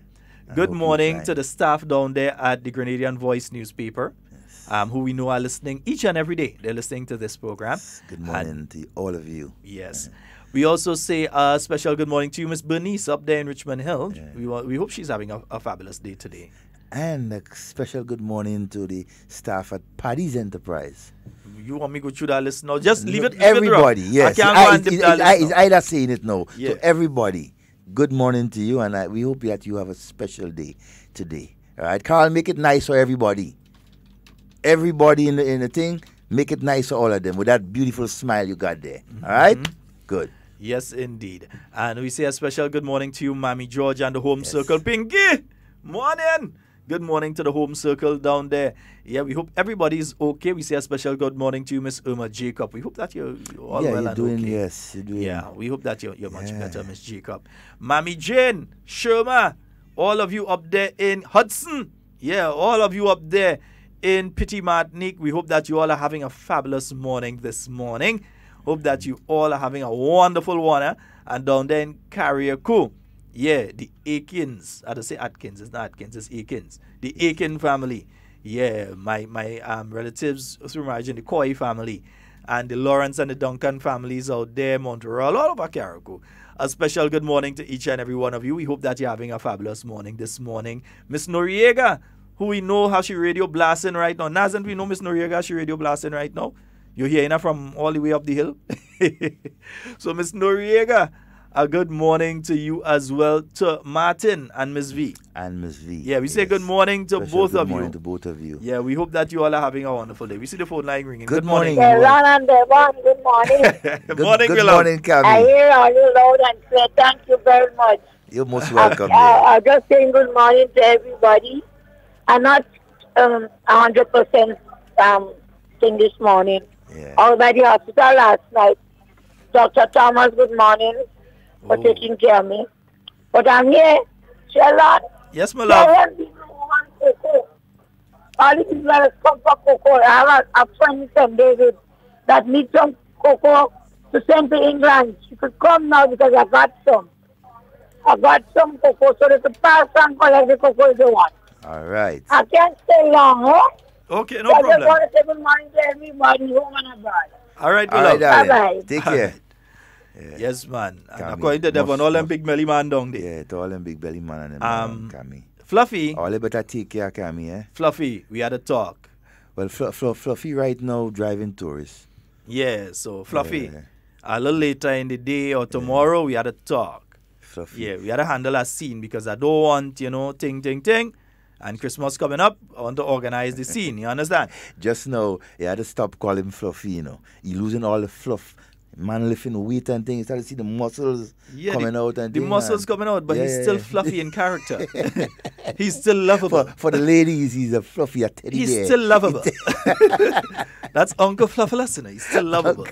Good morning to the staff down there at the Grenadian Voice newspaper. Who we know are listening each and every day. They're listening to this program. Good morning to all of you. Yes. We also say a special good morning to you, Miss Bernice, up there in Richmond Hill. We hope she's having a fabulous day today. And a special good morning to the staff at Paddy's Enterprise. You want me to go through that list now? Just leave it. Everybody, yes. It's either saying it now. Yeah. So everybody, good morning to you, and we hope that you have a special day today. All right, Carl, make it nice for everybody. Everybody in the thing, make it nice for all of them with that beautiful smile you got there. All right? Good. Yes, indeed. And we say a special good morning to you, Mammy George and the home circle. Pinky, morning. Good morning to the home circle down there. Yeah, we hope everybody's okay. We say a special good morning to you, Miss Irma Jacob. We hope that you're all well and doing, okay. Yes, you're doing. Yeah, we hope that you're much better, Miss Jacob. Mammy Jane, Sherma, all of you up there in Hudson. Yeah, all of you up there in Petit Martinique. We hope that you all are having a fabulous morning this morning. Hope that you all are having a wonderful one. And down there in Carriacou, yeah, the Aikins. I had to say Atkins. It's not Atkins, it's Aikins. The Aikin family. Yeah, my relatives through marriage in the Coy family. And the Lawrence and the Duncan families out there, Montreal, all over Carriacou. A special good morning to each and every one of you. We hope that you're having a fabulous morning this morning. Miss Noriega, who we know how she radio blasting right now. Doesn't we know Miss Noriega, she radio blasting right now? You're hearing her from all the way up the hill. So Miss Noriega, a good morning to you as well, to Martin and Miss V. And Miss V. Yeah, we say good morning to both of you. Good morning to both of you. Yeah, we hope that you all are having a wonderful day. We see the phone line ringing. Good morning. Ron and Devon, good morning. Good morning, Good morning, Camille. I hear all you loud and clear. Thank you very much. You're most welcome. I'm just saying good morning to everybody. I'm not 100% thing this morning. Yeah. I was at the hospital last night. Dr. Thomas, good morning for taking care of me. But I'm here, Sheldon. Yes, my love. All the people that come for cocoa. I have a friend from David that needs some cocoa to send to England. She could come now because I got some. I got some cocoa so they could pass and collect the cocoa they want. All right. I can't stay long, huh? Okay, no I problem. just want to say good morning to everybody home and abroad. All right, All right, darling. Bye-bye. Take care. Yeah. Yes, man. And Cammy, according to Devon, all them big belly man down there. Yeah, to all them big belly man and them Cammy. Fluffy. All they better take care of Cammy, eh? Fluffy, we had a talk. Well, Fluffy right now driving tourists. Yeah, so Fluffy, a little later in the day or tomorrow, we had a talk. Fluffy. Yeah, we had to handle a scene because I don't want, ting. And Christmas coming up, I want to organize the scene. You understand? Just now, you had to stop calling him Fluffy, He losing all the fluff. Man lifting weight and things. You start to see the muscles coming out. And the muscles coming out, but he's still fluffy in character. He's still lovable. For the ladies, he's a fluffy, a teddy bear. He's still lovable. That's Uncle Fluffy. He's still lovable.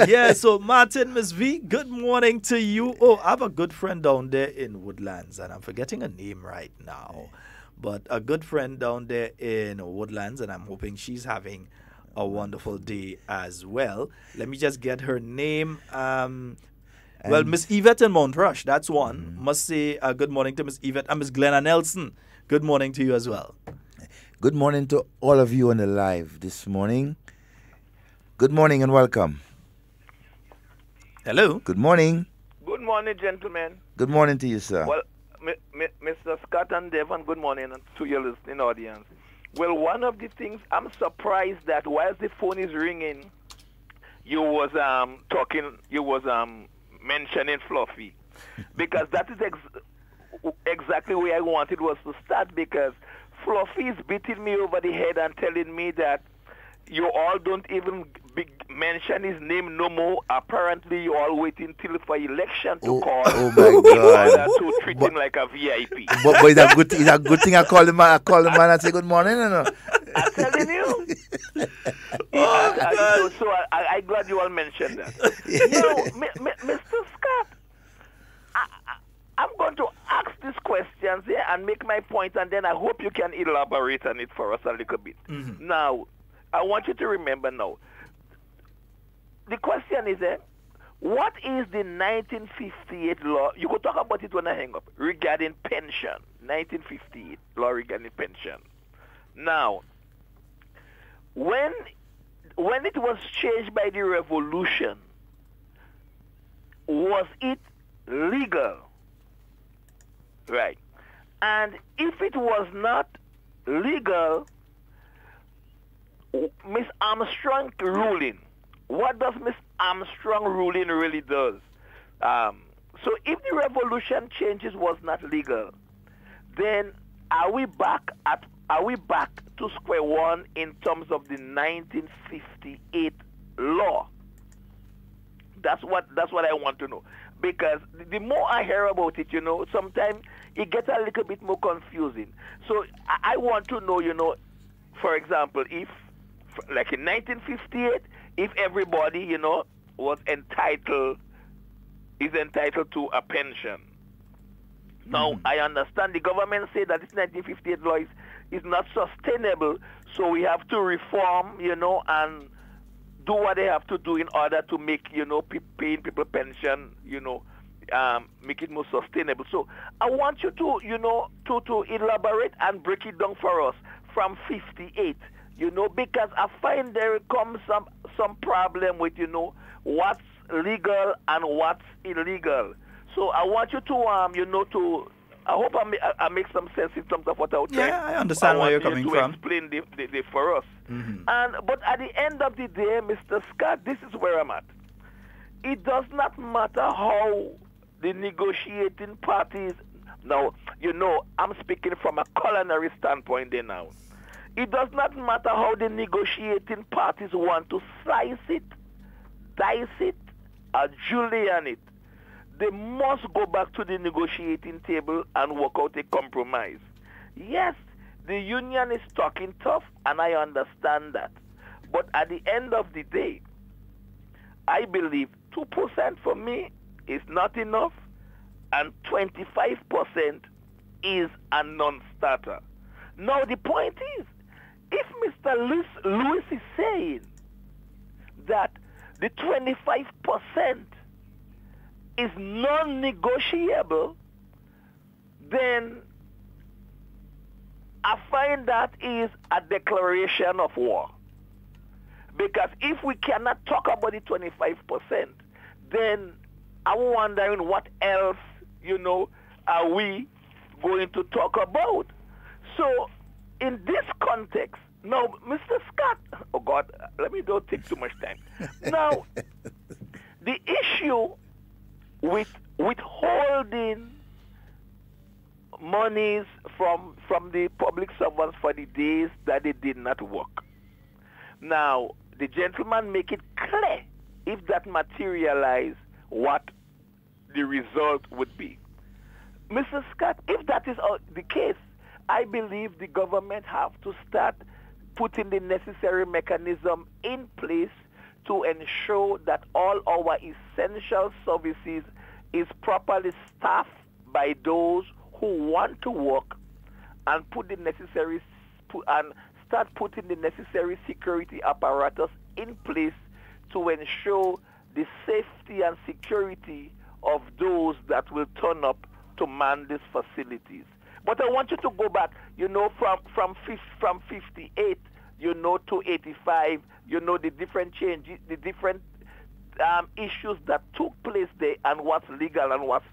Yeah, so Martin, Miss V, good morning to you. Oh, I have a good friend down there in Woodlands, and I'm forgetting her name right now. But a good friend down there in Woodlands, and I'm hoping she's having a wonderful day as well. Let me just get her name. Well, Miss Yvette in Mount Rush, that's one. Must say good morning to Miss Yvette and Miss Glenna Nelson. Good morning to you as well. Good morning to all of you on the live this morning. Good morning and welcome. Hello. Good morning. Good morning, gentlemen. Good morning to you, sir. Well, Mr. Scott and Devon, good morning to your listening audience. Well, one of the things I'm surprised that whilst the phone is ringing, you was mentioning Fluffy, because that is exactly where I wanted was to start, because Fluffy is beating me over the head and telling me that you all don't even mention his name no more. Apparently, you all waiting till for election to call. Oh my God! To treat him like a VIP. But it's a good thing I call him and say good morning, no? I'm telling you. So I'm glad you all mentioned that. Mr. Scott, I'm going to ask these questions here and make my point, and then I hope you can elaborate on it for us a little bit. Now, I want you to remember now. The question is, what is the 1958 law? You could talk about it when I hang up. Regarding pension. 1958 law regarding pension. Now, when it was changed by the revolution, was it legal? Right. And if it was not legal, Miss Armstrong ruling, what does Miss Armstrong ruling really does? So if the revolution changes was not legal, then are we back to square one in terms of the 1958 law? That's what I want to know. Because the more I hear about it, sometimes it gets a little bit more confusing. So I want to know, for example, if, like in 1958, if everybody, was entitled to a pension. Now, I understand the government said that this 1958 law is not sustainable, so we have to reform, and do what they have to do in order to make, paying people pension, make it more sustainable. So I want you to, to elaborate and break it down for us from 58, because I find there comes some problem with, what's legal and what's illegal. So I want you to, I hope I make some sense in terms of what I was trying. Yeah, I understand where you're coming from. Explain the for us. But at the end of the day, Mr. Scott, this is where I'm at. It does not matter how the negotiating parties, now, I'm speaking from a culinary standpoint there now. It does not matter how the negotiating parties want to slice it, dice it, or julienne it. They must go back to the negotiating table and work out a compromise. Yes, the union is talking tough, and I understand that. But at the end of the day, I believe 2% for me is not enough, and 25% is a non-starter. Now, the point is, if Mr. Lewis is saying that the 25% is non-negotiable, then I find that is a declaration of war. Because if we cannot talk about the 25%, then I'm wondering what else, are we going to talk about? So, in this context, now, Mr. Scott, oh God, let me don't take too much time. Now, the issue with withholding monies from the public servants for the days that they did not work. Now, the gentleman make it clear if that materialize what the result would be. Mr. Scott, if that is the case, I believe the government have to start putting the necessary mechanism in place to ensure that all our essential services is properly staffed by those who want to work, and start putting the necessary security apparatus in place to ensure the safety and security of those that will turn up to man these facilities. But I want you to go back, from 58, to 85, the different changes, the different issues that took place there, and what's legal and what's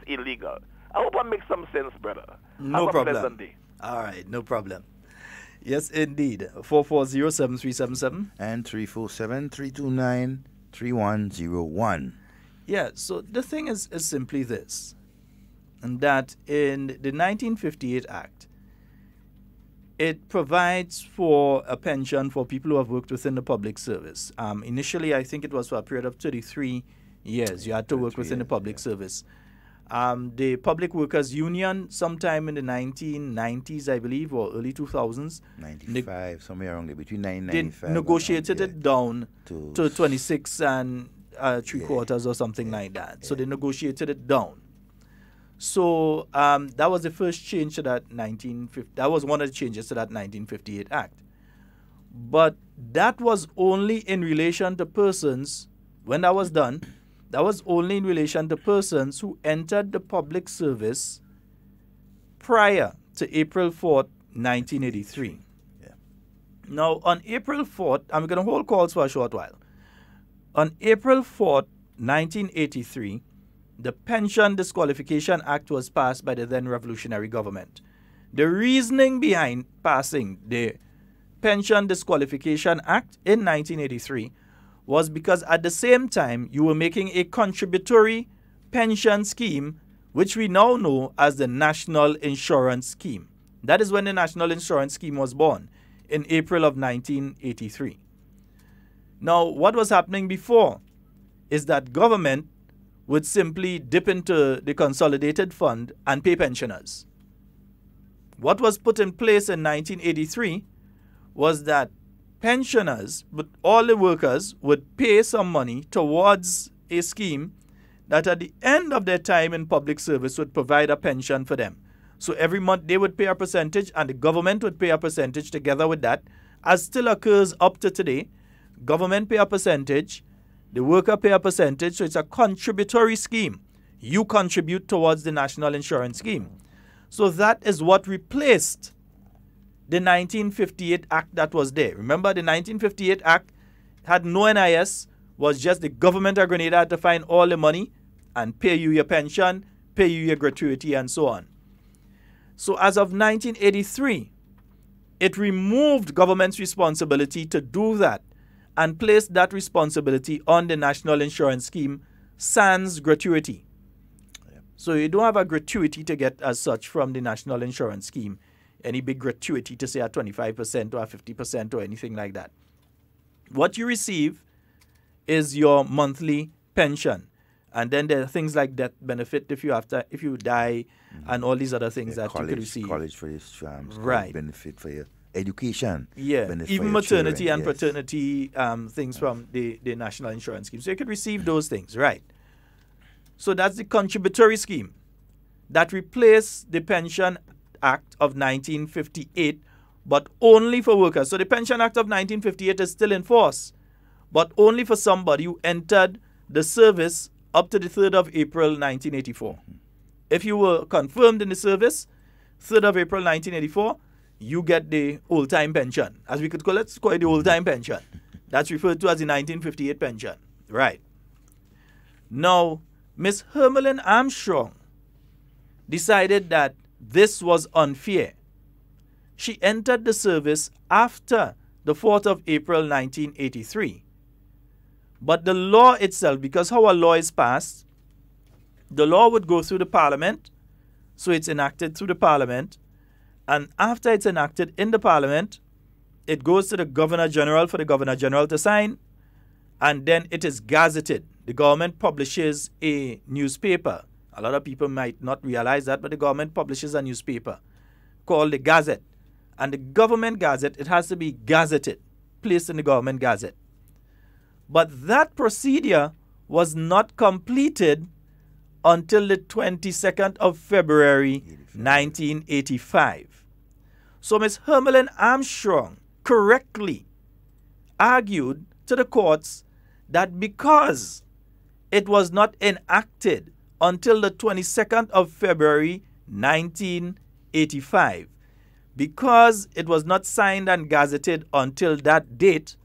illegal. I hope I make some sense, brother. No Have problem. a pleasant day. All right, no problem. Yes, indeed. 440-7377 and 347-329-3101. Yeah, so the thing is simply this, and that in the 1958 Act, it provides for a pension for people who have worked within the public service. Initially, I think it was for a period of 33 years. You had to work within the public service. The Public Workers Union, sometime in the 1990s, I believe, or early 2000s, 95, somewhere around there, between 1995. They negotiated it down to 26 and three quarters or something like that. So they negotiated it down. So that was the first change to that 1950. That was one of the changes to that 1958 Act. But that was only in relation to persons, when that was done, that was only in relation to persons who entered the public service prior to April 4th, 1983. Now, on April 4th, I'm going to hold calls for a short while. On April 4th, 1983, the Pension Disqualification Act was passed by the then revolutionary government. The reasoning behind passing the Pension Disqualification Act in 1983 was because at the same time you were making a contributory pension scheme, which we now know as the National Insurance Scheme. That is when the National Insurance Scheme was born, in April of 1983. Now, what was happening before is that government would simply dip into the consolidated fund and pay pensioners. What was put in place in 1983 was that pensioners, but all the workers, would pay some money towards a scheme that at the end of their time in public service would provide a pension for them. So every month they would pay a percentage and the government would pay a percentage together with that, as still occurs up to today. Government pay a percentage, the worker pay a percentage, so it's a contributory scheme. You contribute towards the National Insurance Scheme. So that is what replaced the 1958 Act that was there. Remember, the 1958 Act had no NIS, was just the government of Grenada had to find all the money and pay you your pension, pay you your gratuity, and so on. So as of 1983, it removed government's responsibility to do that and placed that responsibility on the National Insurance Scheme, sans gratuity. So you don't have a gratuity to get as such from the National Insurance Scheme, any big gratuity to say a 25% or a 50% or anything like that. What you receive is your monthly pension. And then there are things like death benefit if you die, and all these other things that you could receive. College for your right. Benefit for your education. Yeah, even maternity and paternity things from the National Insurance Scheme. So you could receive those things, right? So that's the contributory scheme that replaced the Pension Act of 1958, but only for workers. So the Pension Act of 1958 is still in force, but only for somebody who entered the service up to the 3rd of April 1984. If you were confirmed in the service, 3rd of April 1984, you get the old-time pension. As we could call it, it's called the old-time pension. That's referred to as the 1958 pension. Right. Now, Miss Hermelyn Armstrong decided that this was unfair. She entered the service after the 4th of April 1983. But the law itself, because how a law is passed, the law would go through the parliament, so it's enacted through the parliament, and after it's enacted in the parliament, it goes to the Governor General for the Governor General to sign, and then it is gazetted. The government publishes a newspaper. A lot of people might not realize that, but the government publishes a newspaper called the Gazette. And the government gazette, it has to be gazetted, placed in the government gazette. But that procedure was not completed until the 22nd of February 1985. So Ms. Hermelyn Armstrong correctly argued to the courts that because it was not enacted until the 22nd of February 1985, because it was not signed and gazetted until that date,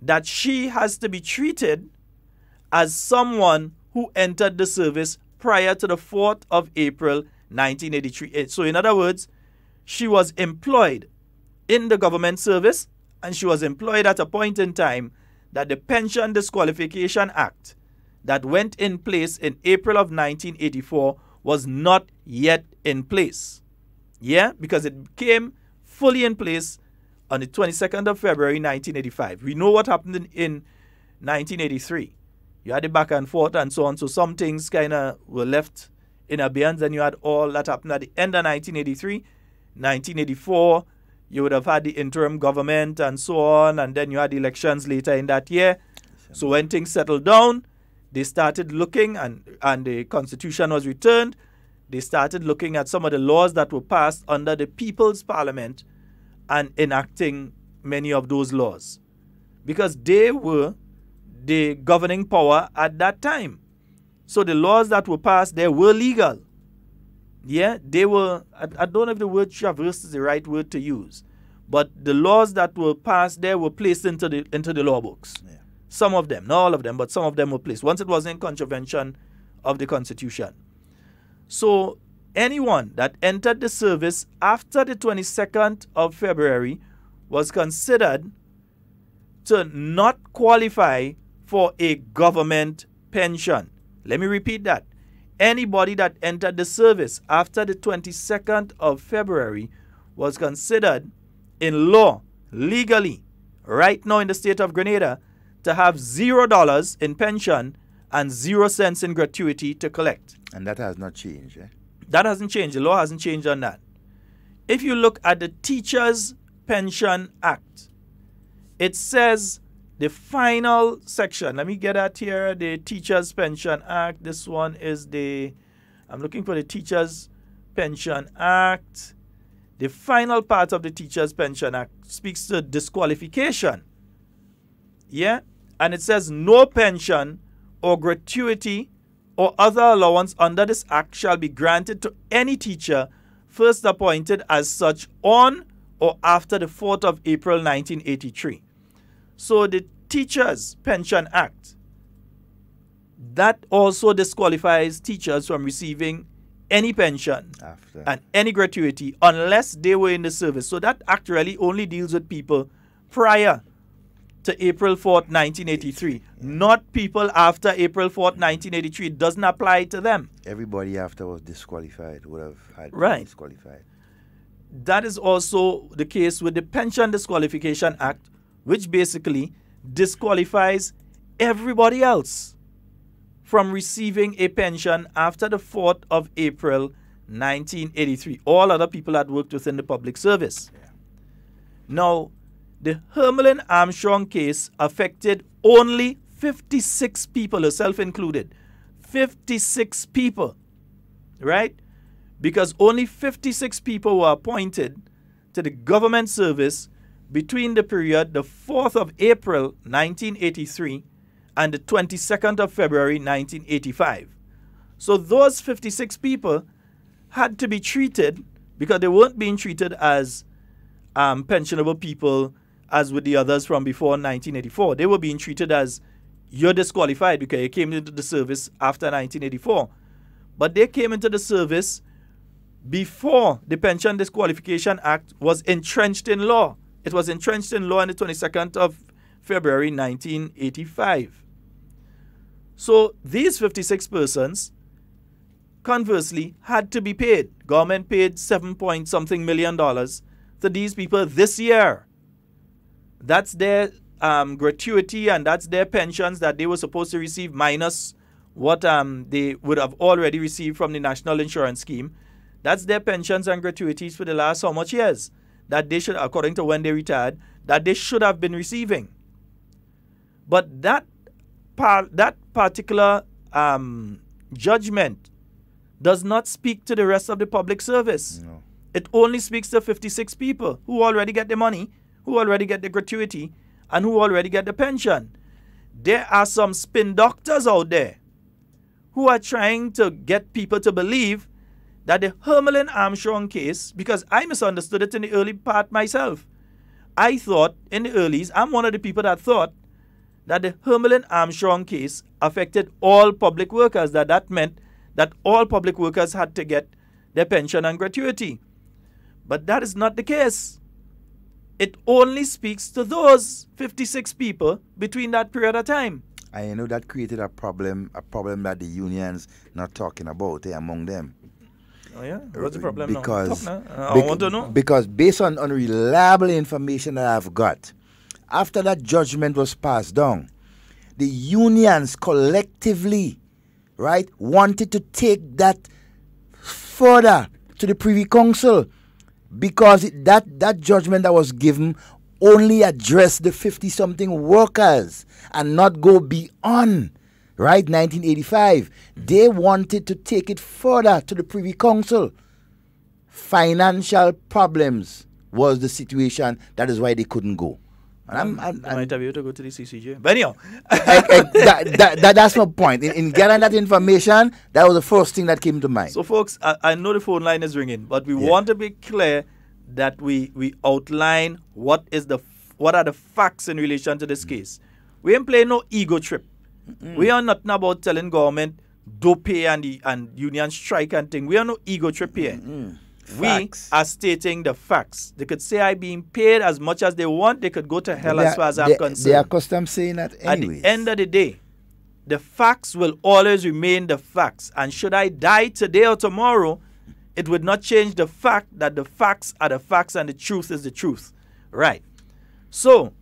that she has to be treated as someone who entered the service prior to the 4th of April 1983. So in other words, she was employed in the government service, and she was employed at a point in time that the Pension Disqualification Act that went in place in April of 1984 was not yet in place. Yeah, because it came fully in place on the 22nd of February 1985. We know what happened in 1983. You had the back and forth and so on, so some things kind of were left in abeyance, and you had all that happened at the end of 1983. 1984, you would have had the interim government and so on, and then you had elections later in that year. So when things settled down, they started looking, and the Constitution was returned. They started looking at some of the laws that were passed under the People's Parliament and enacting many of those laws, because they were the governing power at that time. So the laws that were passed there were legal. Yeah, they were, I don't know if the word traverse is the right word to use, but the laws that were passed there were placed into the law books. Yeah. Some of them, not all of them, but some of them were placed once it was in contravention of the Constitution. So anyone that entered the service after the 22nd of February was considered to not qualify for a government pension. Let me repeat that. Anybody that entered the service after the 22nd of February was considered in law, legally, right now in the state of Grenada, to have $0 in pension and 0 cents in gratuity to collect. And that has not changed, eh? That hasn't changed. The law hasn't changed on that. If you look at the Teachers Pension Act, it says the final section. Let me get at here. The Teachers Pension Act. This one is I'm looking for the Teachers Pension Act. The final part of the Teachers Pension Act speaks to disqualification. Yeah? And it says no pension or gratuity or other allowance under this act shall be granted to any teacher first appointed as such on or after the 4th of April 1983. So the Teachers Pension Act, that also disqualifies teachers from receiving any pension and any gratuity unless they were in the service. So that act really only deals with people prior to April 4th, 1983, not people after April 4th, 1983. It doesn't apply to them. Everybody after was disqualified, would have had been disqualified. That is also the case with the Pension Disqualification Act, which basically disqualifies everybody else from receiving a pension after the 4th of April, 1983. All other people that worked within the public service. Yeah. Now, the Hermelyn Armstrong case affected only 56 people, herself included. 56 people, right? Because only 56 people were appointed to the government service between the period the 4th of April 1983 and the 22nd of February 1985. So those 56 people had to be treated, because they weren't being treated as pensionable people as with the others from before 1984. They were being treated as, you're disqualified because you came into the service after 1984. But they came into the service before the Pension Disqualification Act was entrenched in law. It was entrenched in law on the 22nd of February 1985. So these 56 persons, conversely, had to be paid. Government paid $7-point-something million to these people this year. That's their gratuity, and that's their pensions that they were supposed to receive, minus what they would have already received from the National Insurance Scheme. That's their pensions and gratuities for the last how much years that they should, according to when they retired, that they should have been receiving. But that particular judgment does not speak to the rest of the public service. No. It only speaks to 56 people who already get the money, who already get the gratuity, and who already get the pension. There are some spin doctors out there who are trying to get people to believe that the Hermelin Armstrong case, because I misunderstood it in the early part myself. I thought in the earlies, I'm one of the people that thought that the Hermelin Armstrong case affected all public workers, that meant that all public workers had to get their pension and gratuity. But that is not the case. It only speaks to those 56 people between that period of time. I know that created a problem that the unions not talking about among them. Oh yeah? What's the problem because, now? I want to know. Because based on reliable information that I've got, after that judgment was passed down, the unions collectively, right, wanted to take that further to the Privy Council, because that judgment that was given only addressed the 50-something workers and not go beyond, right, 1985. They wanted to take it further to the Privy Council. Financial problems was the situation. That is why they couldn't go. And I might have you to go to the CCJ. But anyhow. That's my point. In getting that information, that was the first thing that came to mind. So, folks, I know the phone line is ringing, but we want to be clear that we outline what are the facts in relation to this case. We ain't playing no ego trip. We are nothing about telling government do pay and union strike and thing. We are no ego trip here. We are stating the facts. They could say I'm being paid as much as they want. They could go to hell as far as I'm concerned. They are accustomed saying that anyways. At the end of the day, the facts will always remain the facts. And should I die today or tomorrow, it would not change the fact that the facts are the facts and the truth is the truth. Right. So,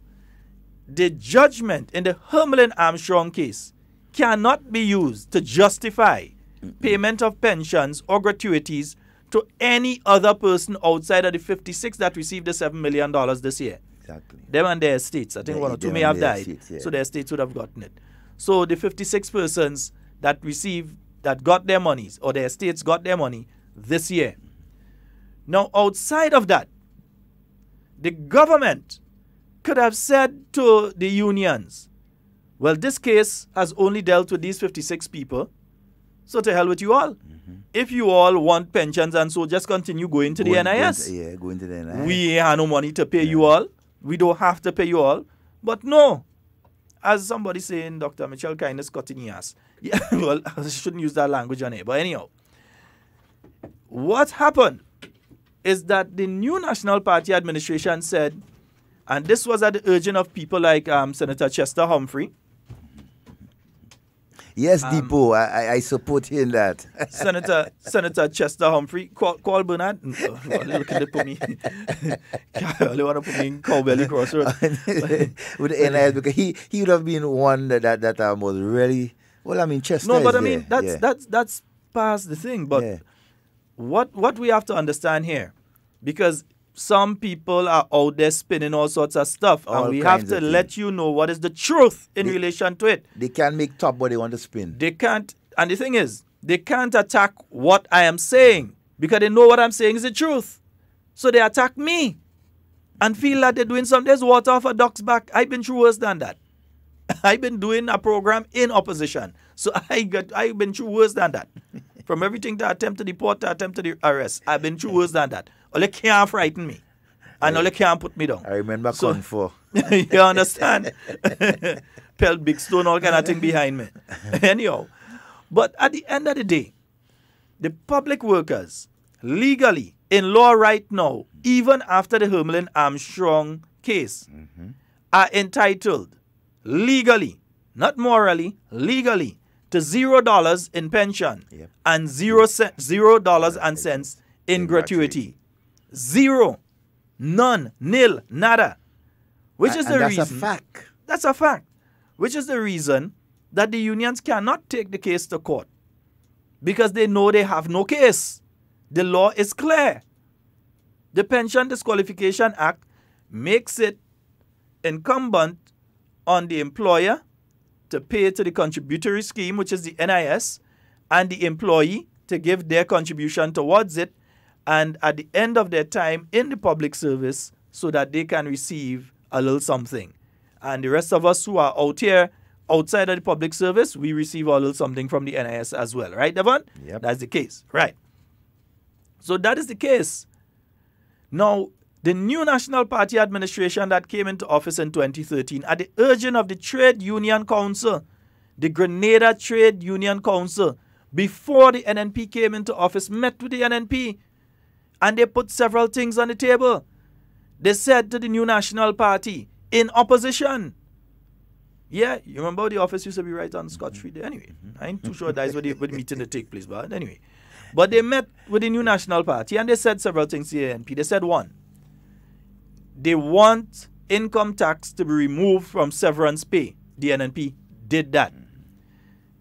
the judgment in the Hermelin Armstrong case cannot be used to justify payment of pensions or gratuities to any other person outside of the 56 that received the $7 million this year. Exactly. Them and their estates. I think one or two may have died. So their estates would have gotten it. So the 56 persons that got their monies, or their estates got their money this year. Now, outside of that, the government could have said to the unions, well, this case has only dealt with these 56 people, so to hell with you all. If you all want pensions and so, just continue going to the NIS. Going to the NIS. We have no money to pay you all. We don't have to pay you all. But no, as somebody saying, Dr. Mitchell kindness cutting your ass. Yeah, well, I shouldn't use that language on it. But anyhow, what happened is that the new National Party administration said, and this was at the urging of people like Senator Chester Humphrey. Yes, Depot, I support you in that. Senator Chester Humphrey, call Bernard. Look at it, put me. I want to put me in Cowbelly Crossroad. With the NIS, because he would have been one that was really, well, I mean, Chester. No, but I mean, that's past the thing. But what we have to understand here, because some people are out there spinning all sorts of stuff, and we have to let you know what is the truth in relation to it. They can't make top what they want to spin. They can't, and the thing is, they can't attack what I am saying, because they know what I'm saying is the truth. So they attack me. and feel that they're doing something. There's water off a duck's back. I've been through worse than that. I've been doing a program in opposition. So I've been through worse than that. From everything to attempt to deport to attempt to arrest, I've been through worse than that. All they can't frighten me. And all they can't put me down. I remember Kung Fu. You understand? Pelt big stone, all kind of thing behind me. Anyhow. But at the end of the day, the public workers, legally, in law right now, even after the Hermelin Armstrong case, are entitled legally, not morally, legally, to $0 in pension and $0 and cents in gratuity. Zero. None. Nil. Nada. Which is the reason. That's a fact. That's a fact. Which is the reason that the unions cannot take the case to court. Because they know they have no case. The law is clear. The Pension Disqualification Act makes it incumbent on the employer to pay to the contributory scheme, which is the NIS, and the employee to give their contribution towards it, and at the end of their time in the public service, so that they can receive a little something. And the rest of us who are out here, outside of the public service, we receive a little something from the NIS as well. Right, Devon? Yep. That's the case. Right. So that is the case. Now, the new National Party administration that came into office in 2013, at the urging of the Trade Union Council, the Grenada Trade Union Council, before the NNP came into office, met with the NNP, and they put several things on the table. They said to the new National Party, in opposition, yeah, you remember the office used to be right on Scott Street there? Anyway, I ain't too sure that's where the meeting to take place, but anyway. But they met with the new National Party and they said several things to the NNP. They said, one, they want income tax to be removed from severance pay. The NNP did that.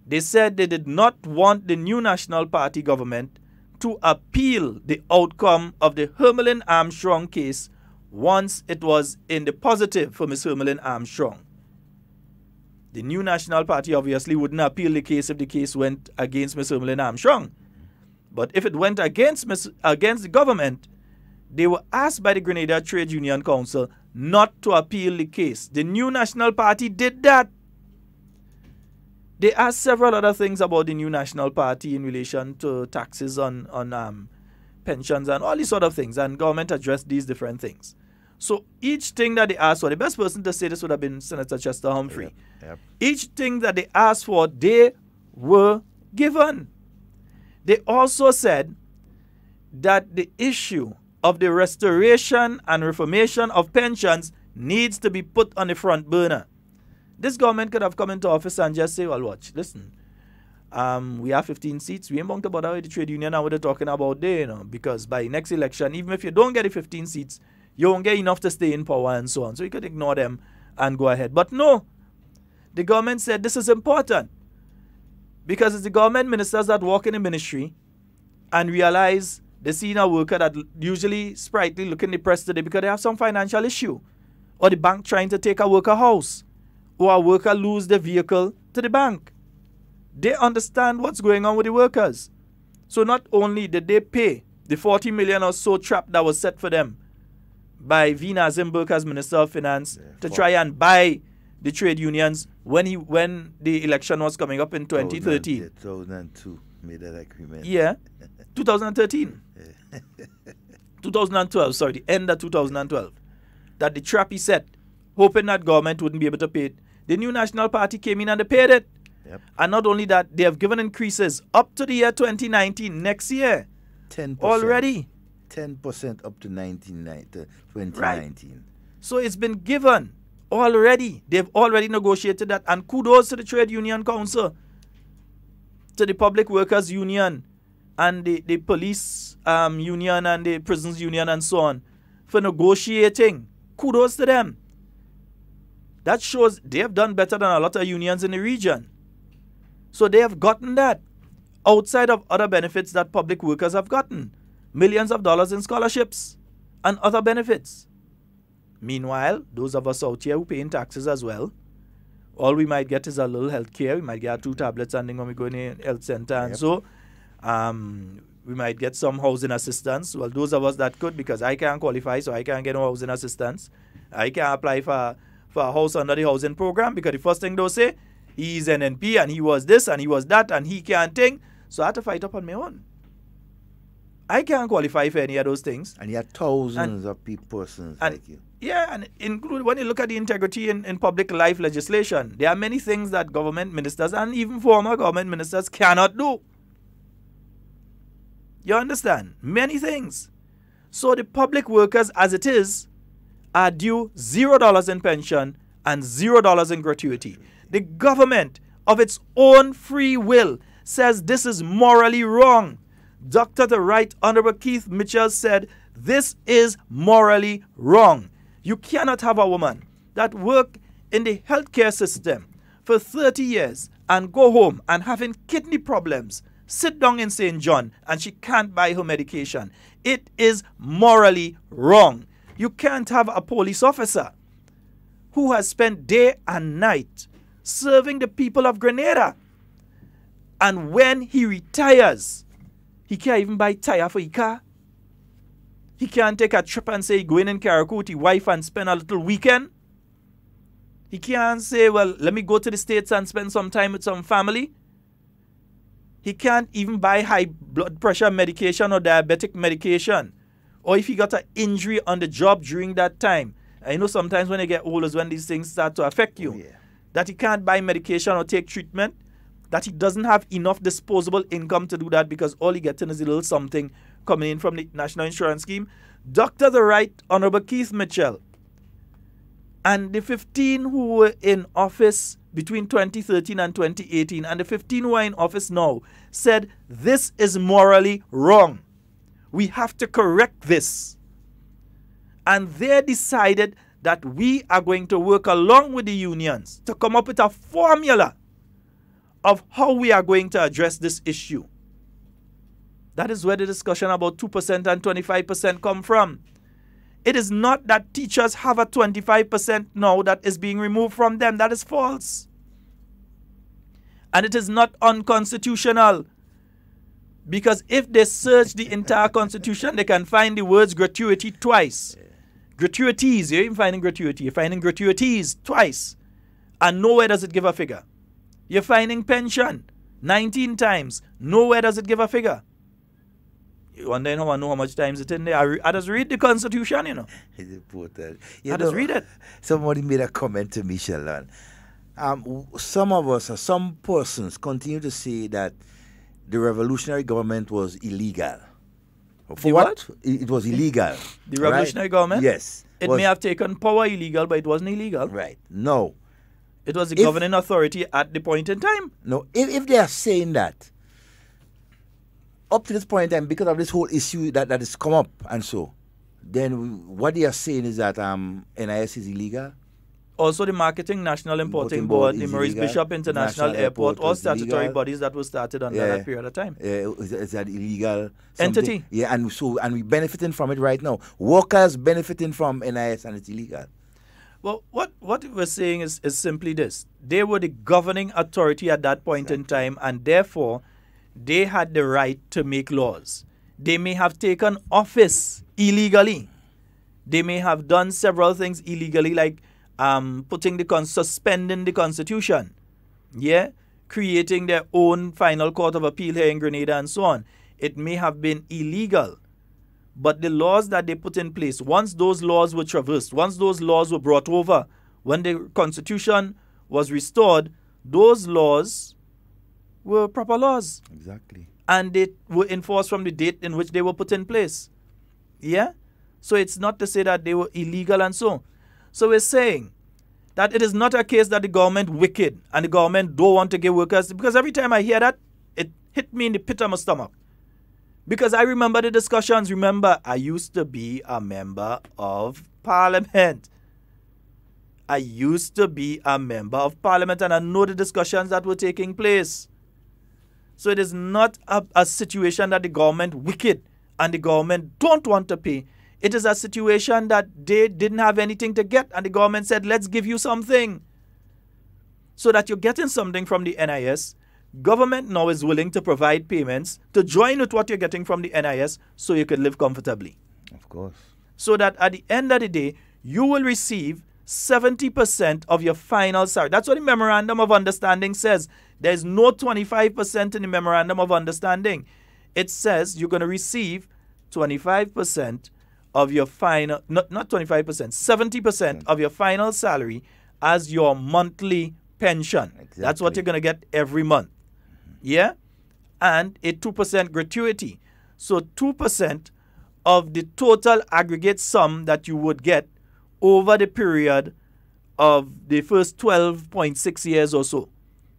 They said they did not want the new National Party government to appeal the outcome of the Hermelin Armstrong case once it was in the positive for Ms. Hermelin Armstrong. The new National Party obviously wouldn't appeal the case if the case went against Ms. Hermelin Armstrong. But if it went against the government, they were asked by the Grenada Trade Union Council not to appeal the case. The new National Party did that. They asked several other things about the new National Party in relation to taxes on pensions and all these sort of things, and government addressed these different things. So each thing that they asked for, the best person to say this would have been Senator Chester Humphrey. Yep. Each thing that they asked for, they were given. They also said that the issue of the restoration and reformation of pensions needs to be put on the front burner. This government could have come into office and just say, well, watch, listen, we have 15 seats. We ain't bound to bother with the trade union and what they're talking about there, because by next election, even if you don't get the 15 seats, you won't get enough to stay in power and so on. So you could ignore them and go ahead. But no, the government said this is important because it's the government ministers that walk in the ministry and realize they see a worker that usually sprightly looking depressed today because they have some financial issue, or the bank trying to take a worker house, or a worker lose their vehicle to the bank. They understand what's going on with the workers. So not only did they pay the 40 million or so trap that was set for them by V. Nazim Burke as Minister of Finance to try and buy the trade unions when the election was coming up in 2013. 2002 made that agreement. Yeah, 2013. 2012, sorry, the end of 2012. That the trap he set, hoping that government wouldn't be able to pay it. The new National Party came in and they paid it. Yep. And not only that, they have given increases up to the year 2019, next year. 10%. Already. 10% up to 2019. Right. So it's been given already. They've already negotiated that. And kudos to the Trade Union Council, to the Public Workers Union, and the Police Union, and the Prisons Union, and so on, for negotiating. Kudos to them. That shows they have done better than a lot of unions in the region. So they have gotten that, outside of other benefits that public workers have gotten. Millions of dollars in scholarships and other benefits. Meanwhile, those of us out here who pay in taxes as well, all we might get is a little health care. We might get 2 tablets and then when we go in the health center. And so we might get some housing assistance. Well, those of us that could, because I can't qualify, so I can't get no housing assistance. I can't apply for a house under the housing program because the first thing they'll say, he's an NP and he was this and he was that and he can't think. So I had to fight up on my own. I can't qualify for any of those things. And you have thousands of persons like you. Yeah, and include when you look at the integrity in public life legislation, there are many things that government ministers and even former government ministers cannot do. You understand? Many things. So the public workers as it is are due $0 in pension and $0 in gratuity. The government, of its own free will, says this is morally wrong. Dr. the Right Honorable Keith Mitchell said this is morally wrong. You cannot have a woman that worked in the healthcare system for 30 years and go home and having kidney problems, sit down in St. John, and she can't buy her medication. It is morally wrong. You can't have a police officer who has spent day and night serving the people of Grenada. And when he retires, he can't even buy tire for his car. He can't take a trip and say, go in Karakou with his wife and spend a little weekend. He can't say, well, let me go to the States and spend some time with some family. He can't even buy high blood pressure medication or diabetic medication. Or if he got an injury on the job during that time. I know sometimes when you get older is when these things start to affect you. That he can't buy medication or take treatment. That he doesn't have enough disposable income to do that because all he getting is a little something coming in from the National Insurance Scheme. Dr. the Right Honorable Keith Mitchell and the 15 who were in office between 2013 and 2018 and the 15 who are in office now said this is morally wrong. We have to correct this. And they decided that we are going to work along with the unions to come up with a formula of how we are going to address this issue. That is where the discussion about 2% and 25% come from. It is not that teachers have a 25% now that is being removed from them. That is false. And it is not unconstitutional. Because if they search the entire constitution, they can find the words gratuity twice. Gratuities, you're even finding gratuity. You're finding gratuities twice. And nowhere does it give a figure. You're finding pension 19 times. Nowhere does it give a figure. You wonder how I know how much times it's in there. I just read the Constitution, you know. It's important. I just read it. Somebody made a comment to me, Sheldon. Some of us, or some persons, continue to say that the revolutionary government was illegal. For what? It was illegal. The revolutionary government? Yes. It may have taken power illegal, but it wasn't illegal. Right. No. It was the governing authority at the point in time. No. If they are saying that, up to this point in time, because of this whole issue that has come up and so, then what they are saying is that NIS is illegal. Also, the Marketing National Importing Board, the Maurice Bishop International Airport, all statutory bodies that were started under that period of time. Is that illegal entity? Yeah, and we're benefiting from it right now. Workers benefiting from NIS and it's illegal. Well, what we're saying is simply this. They were the governing authority at that point in time, and therefore, they had the right to make laws. They may have taken office illegally. They may have done several things illegally, like suspending the Constitution, creating their own final court of appeal here in Grenada and so on. It may have been illegal, but the laws that they put in place, once those laws were traversed, once those laws were brought over, when the Constitution was restored, those laws were proper laws. Exactly. And they were enforced from the date in which they were put in place. Yeah? So it's not to say that they were illegal and so. So we're saying that it is not a case that the government wicked and the government don't want to give workers, because every time I hear that, it hit me in the pit of my stomach. Because I remember the discussions. Remember, I used to be a member of parliament. I used to be a member of parliament and I know the discussions that were taking place. So it is not a situation that the government wicked and the government don't want to pay. It is a situation that they didn't have anything to get and the government said, let's give you something. So that you're getting something from the NIS government now is willing to provide payments to join with what you're getting from the NIS so you could live comfortably. Of course. So that at the end of the day, you will receive 70% of your final salary. That's what the Memorandum of Understanding says. There's no 25% in the Memorandum of Understanding. It says you're going to receive 25% of your final, not 25%, 70% of your final salary as your monthly pension. Exactly. That's what you're going to get every month. Yeah? And a 2% gratuity. So 2% of the total aggregate sum that you would get over the period of the first 12.6 years or so.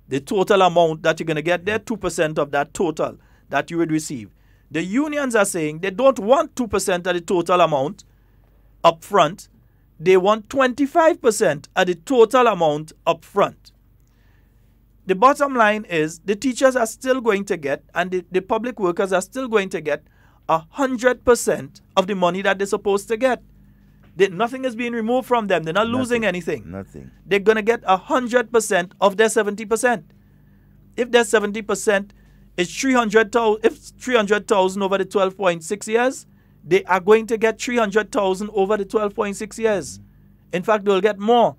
The total amount that you're going to get there, 2% of that total that you would receive. The unions are saying they don't want 2% of the total amount up front. They want 25% of the total amount up front. The bottom line is the teachers are still going to get, and the public workers are still going to get 100% of the money that they're supposed to get. Nothing is being removed from them. They're not losing anything. Nothing. They're going to get 100% of their 70%. If their 70% is 300,000, if 300,000 over the 12.6 years, they are going to get 300,000 over the 12.6 years. In fact, they'll get more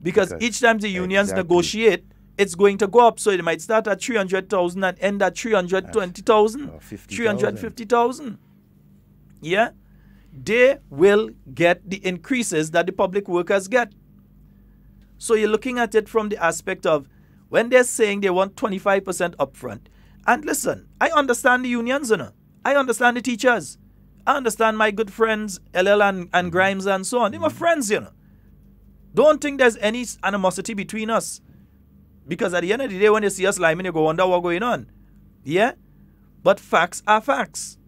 because each time the unions negotiate, it's going to go up. So it might start at 300,000 and end at 320,000, 350,000. Yeah? They will get the increases that the public workers get. So you're looking at it from the aspect of when they're saying they want 25% upfront. And listen, I understand the unions, you know. I understand the teachers. I understand my good friends, LL and Grimes and so on. They're my friends, you know. Don't think there's any animosity between us. Because at the end of the day, when you see us lying, you go wonder what's going on. Yeah? But facts are facts.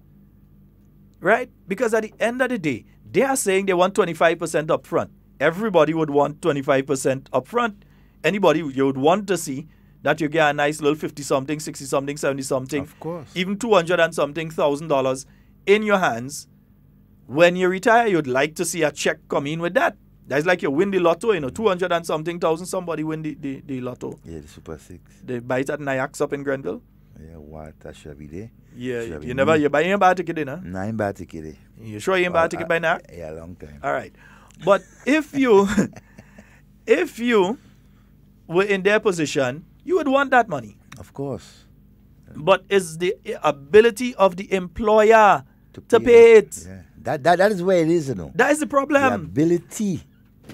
Right? Because at the end of the day, they are saying they want 25% up front. Everybody would want 25% up front. Anybody you would want to see that you get a nice little 50-something, 60-something, 70-something, of course, even $200 and something $1,000 in your hands. When you retire, you'd like to see a check come in with that. That's like you win the lotto, you know, 200 and something thousand, somebody win the lotto. Yeah, the Super 6. They buy it at Nyax up in Grenville. Yeah, what? That should be there. Yeah, you buy a ticket in, huh? No, I ain't buy a ticket there. You sure you ain't buy a ticket by now? Yeah, a long time. All right. But if you were in their position, you would want that money. Of course. But it's the ability of the employer to pay it. Yeah. That is where it is, you know. That is the problem. The ability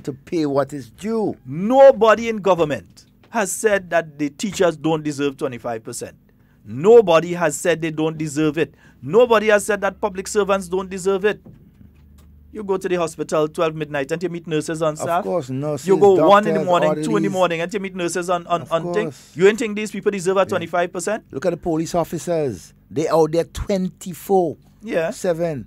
to pay what is due. Nobody in government has said that the teachers don't deserve 25%. Nobody has said they don't deserve it. Nobody has said that public servants don't deserve it. You go to the hospital 12 midnight and you meet nurses on staff. Of course, nurses, you go doctors, 1 in the morning, orderlies. 2 in the morning and you meet nurses on things. You ain't think these people deserve a 25%? Look at the police officers. They out there 24/7.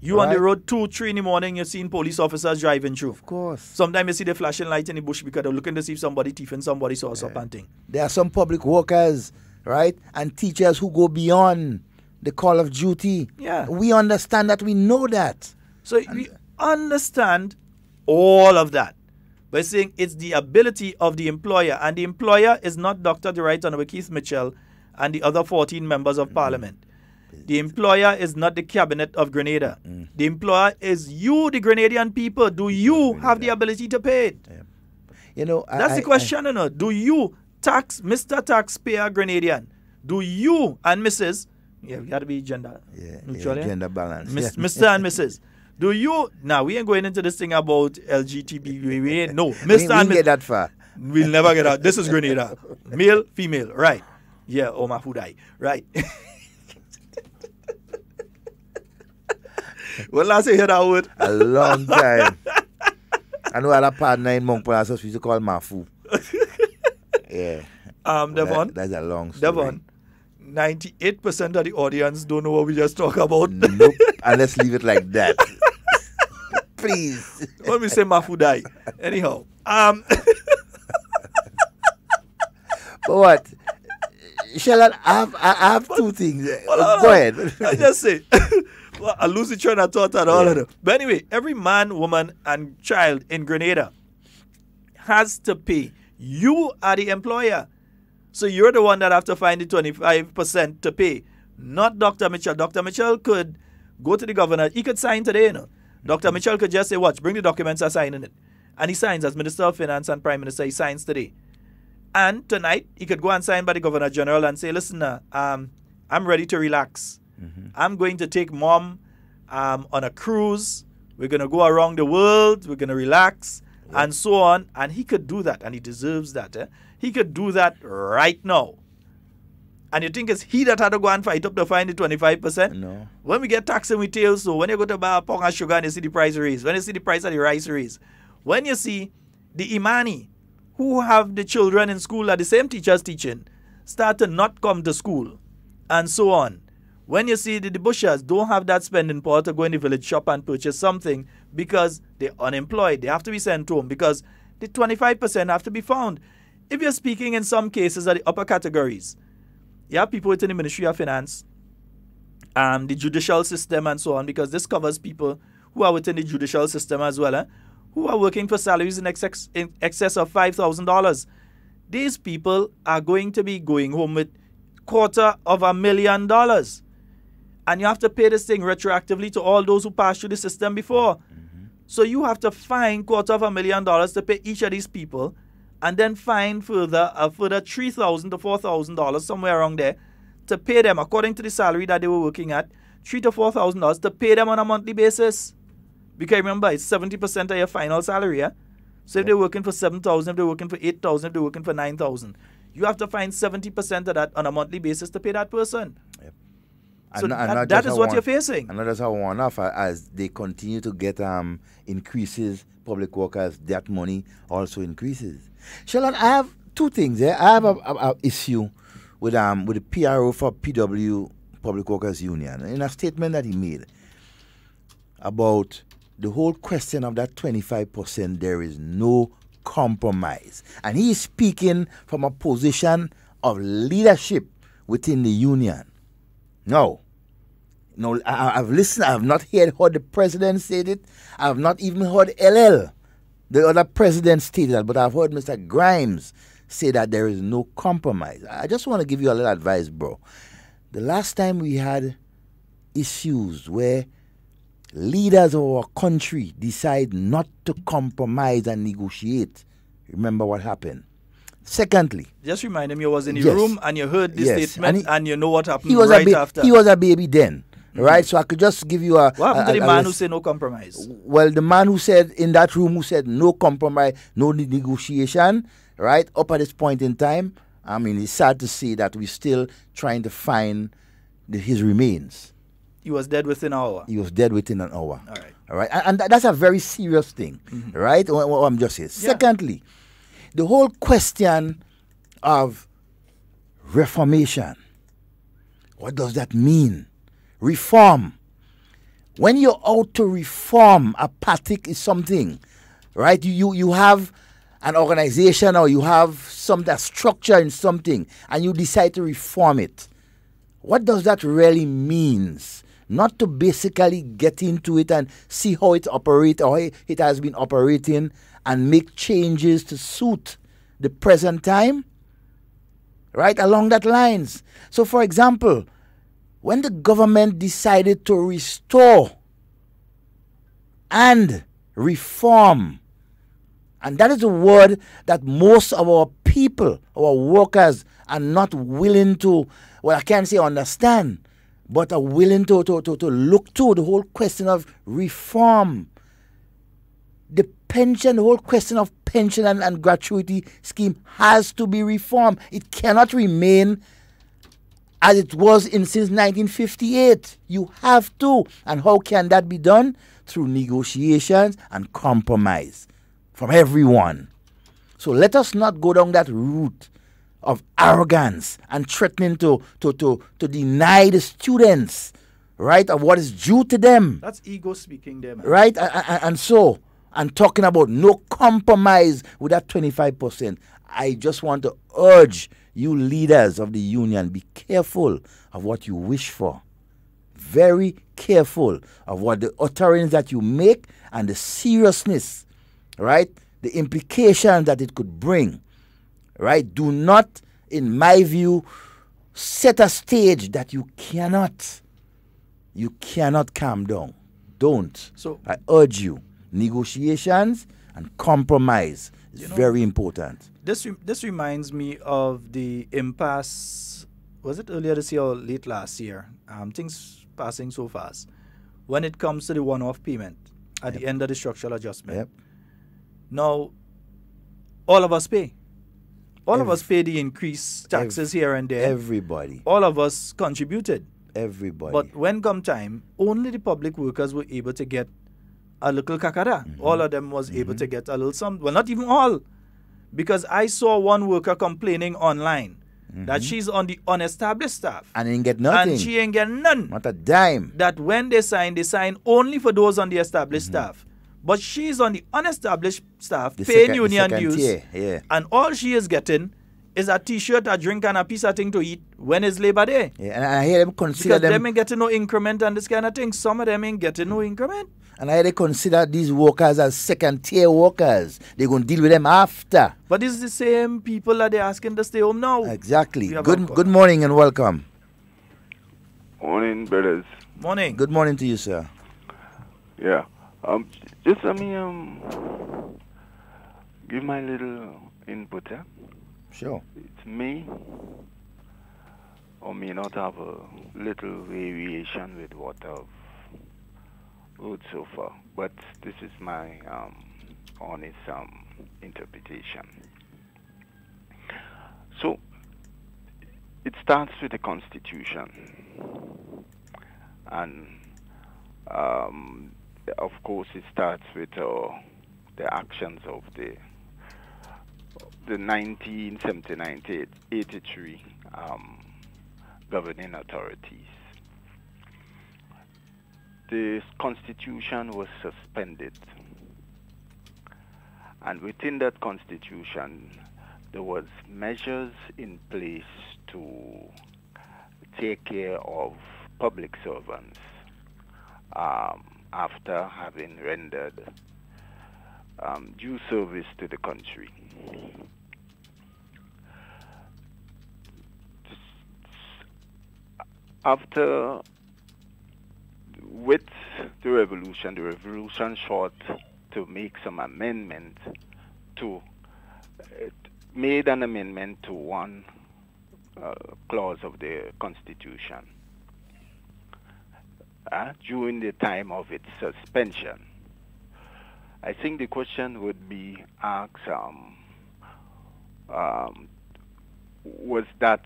You on the road 2, 3 in the morning, you're seeing police officers driving through. Of course. Sometimes you see the flashing light in the bush because they're looking to see if somebody thieving somebody's house or panting. There are some public workers, right, and teachers who go beyond the call of duty. Yeah. We understand that. We know that. So we understand all of that. By saying it's the ability of the employer, and the employer is not Dr. the Right Honorable Keith Mitchell and the other 14 members of Parliament. The employer is not the cabinet of Grenada. The employer is you, the Grenadian people. Do you have the ability to pay it? Yeah. You know, that's the question, you know. Do you, Mr. Taxpayer Grenadian, do you and Mrs. Yeah, we got to be gender neutral, gender balance. Mr. and Mrs. Do you now? We ain't going into this thing about LGBT. We ain't no. Mr. We and get that far. We'll never get out. This is Grenada. Male, female, right? Yeah, Omar Fudai, right? When last you heard that word? A long time. I know I had a partner in Montpellier, so we used to call Mafu. Yeah. Devon. That's a long story. Devon. 98% of the audience don't know what we just talk about. Nope. And let's leave it like that. Please. Let me say Mafudai. Anyhow. But what? Sheldon, I have two things. Go ahead. I just say, well, I lose the train of thought and all of them. But anyway, every man, woman, and child in Grenada has to pay. You are the employer. So you're the one that have to find the 25% to pay, not Dr. Mitchell. Dr. Mitchell could go to the governor. He could sign today, you know. Dr. Mitchell could just say, watch, bring the documents, I'm signing it. And he signs as Minister of Finance and Prime Minister. He signs today. And tonight, he could go and sign by the Governor General and say, listen, I'm ready to relax. I'm going to take mom on a cruise. We're going to go around the world. We're going to relax and so on. And he could do that, and he deserves that. He could do that right now. And you think it's he that had to go and fight up to find the 25%? No. When we get taxing with tails, so when you go to buy a pound of sugar and you see the price raise, when you see the price of the rice raise, when you see the Imani who have the children in school that the same teachers teaching start to not come to school and so on. When you see the Bushers don't have that spending power to go in the village shop and purchase something because they're unemployed, they have to be sent home because the 25% have to be found. If you're speaking in some cases of the upper categories, you have people within the Ministry of Finance, the judicial system and so on, because this covers people who are within the judicial system as well, who are working for salaries in excess of $5,000. These people are going to be going home with $250,000. And you have to pay this thing retroactively to all those who passed through the system before. So you have to find $250,000 to pay each of these people, and then find further $3,000 to $4,000, somewhere around there, to pay them according to the salary that they were working at, $3,000 to $4,000 to pay them on a monthly basis. Because remember, it's 70% of your final salary. So if they're working for $7,000, if they're working for $8,000, if they're working for $9,000, you have to find 70% of that on a monthly basis to pay that person. So that is what you're facing. And that's how one off as they continue to get increases, public workers, that money also increases. Sheldon, I have two things there. I have a issue with the PRO for PW, Public Workers Union, in a statement that he made about the whole question of that 25%, there is no compromise. And he is speaking from a position of leadership within the union. No, I've listened. I have not heard how the president said it. I have not even heard LL, the other president, stated that. But I've heard Mr. Grimes say that there is no compromise. I just want to give you a little advice, bro. The last time we had issues where leaders of our country decide not to compromise and negotiate, remember what happened. Secondly, just remind him you was in the room and you heard this statement and you know what happened after. He was a baby then, right? So I could just give you what happened to the man who said no compromise? Well, the man who said in that room, who said no compromise, no negotiation, right? Up at this point in time, I mean, it's sad to see that we're still trying to find his remains. He was dead within an hour. He was dead within an hour. All right. And that's a very serious thing, right? What I'm just saying. Yeah. Secondly, the whole question of reformation. What does that mean? Reform. When you're out to reform, a party is something, right? You have an organization or you have some structure in something and you decide to reform it. What does that really mean? Not to basically get into it and see how it operates or how it has been operating and make changes to suit the present time, right, along that lines. So, for example, when the government decided to restore and reform, and that is a word that most of our people, our workers, are not willing to, well, I can't say understand, but are willing to look to the whole question of reform. The pension, the whole question of pension and gratuity scheme has to be reformed. It cannot remain as it was since 1958. You have to. And how can that be done? Through negotiations and compromise from everyone. So let us not go down that route of arrogance and threatening to deny the students, right, of what is due to them. That's ego speaking there, man. Right? And talking about no compromise with that 25%. I just want to urge you leaders of the union, be careful of what you wish for. Very careful of what the utterance that you make and the seriousness, right? The implications that it could bring, right? Do not in my view, set a stage that you cannot calm down. Don't. So I urge you, negotiations and compromise is very important. This reminds me of the impasse. Was it earlier this year or late last year? Things passing so fast. When it comes to the one-off payment at the end of the structural adjustment. Yep. Now, all of us pay. All of us pay the increased taxes here and there. Everybody. All of us contributed. Everybody. But when come time, only the public workers were able to get a little kakara. All of them was able to get a little some. Well, not even all. Because I saw one worker complaining online that she's on the unestablished staff. And ain't get nothing. And she ain't get none. Not a dime. That when they sign only for those on the established staff. But she's on the unestablished staff, paying union dues. Yeah. And all she is getting is a t-shirt, a drink, and a piece of thing to eat when it's Labor Day. Yeah, and I hear them consider because them ain't getting no increment and this kind of thing. Some of them ain't getting no increment. And I hear they consider these workers as second-tier workers. They're going to deal with them after. But this is the same people that they're asking to stay home now. Exactly. Good morning and welcome. Morning, brothers. Morning. Good morning to you, sir. Yeah. Just let me give my little input. Yeah? Sure. It's me, or may not have a little variation with what I've heard so far, but this is my honest interpretation. So it starts with the Constitution, and of course it starts with the actions of the 1979-83 governing authorities. The Constitution was suspended, and within that Constitution there was measures in place to take care of public servants after having rendered due service to the country. After, with the revolution sought to make some amendment to, made an amendment to one clause of the Constitution during the time of its suspension. I think the question would be asked, was that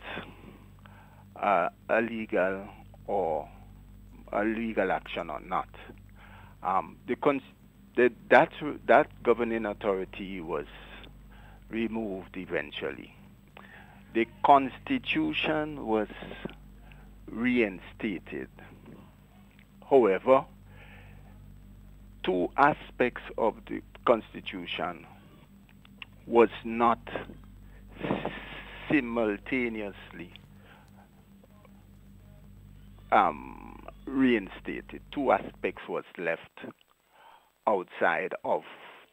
a legal action or not? That governing authority was removed eventually. The Constitution was reinstated. However, two aspects of the Constitution was not simultaneously reinstated. Two aspects was left outside of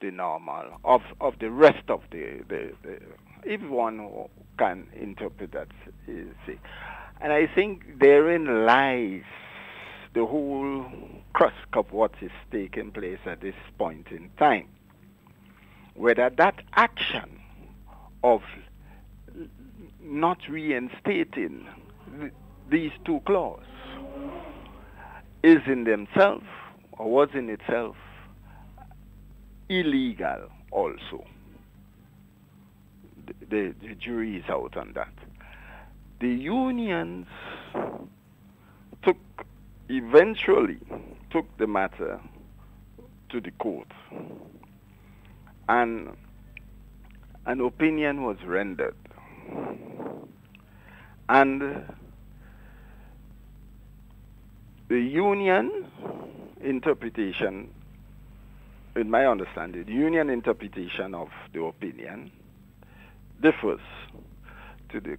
the normal, of the rest of the everyone can interpret that. And I think therein lies the whole crux of what is taking place at this point in time. Whether that action of not reinstating these two clauses is in themselves or was in itself illegal also. The jury is out on that. The unions eventually took the matter to the court, and an opinion was rendered. And the union interpretation, in my understanding, the union interpretation of the opinion differs to the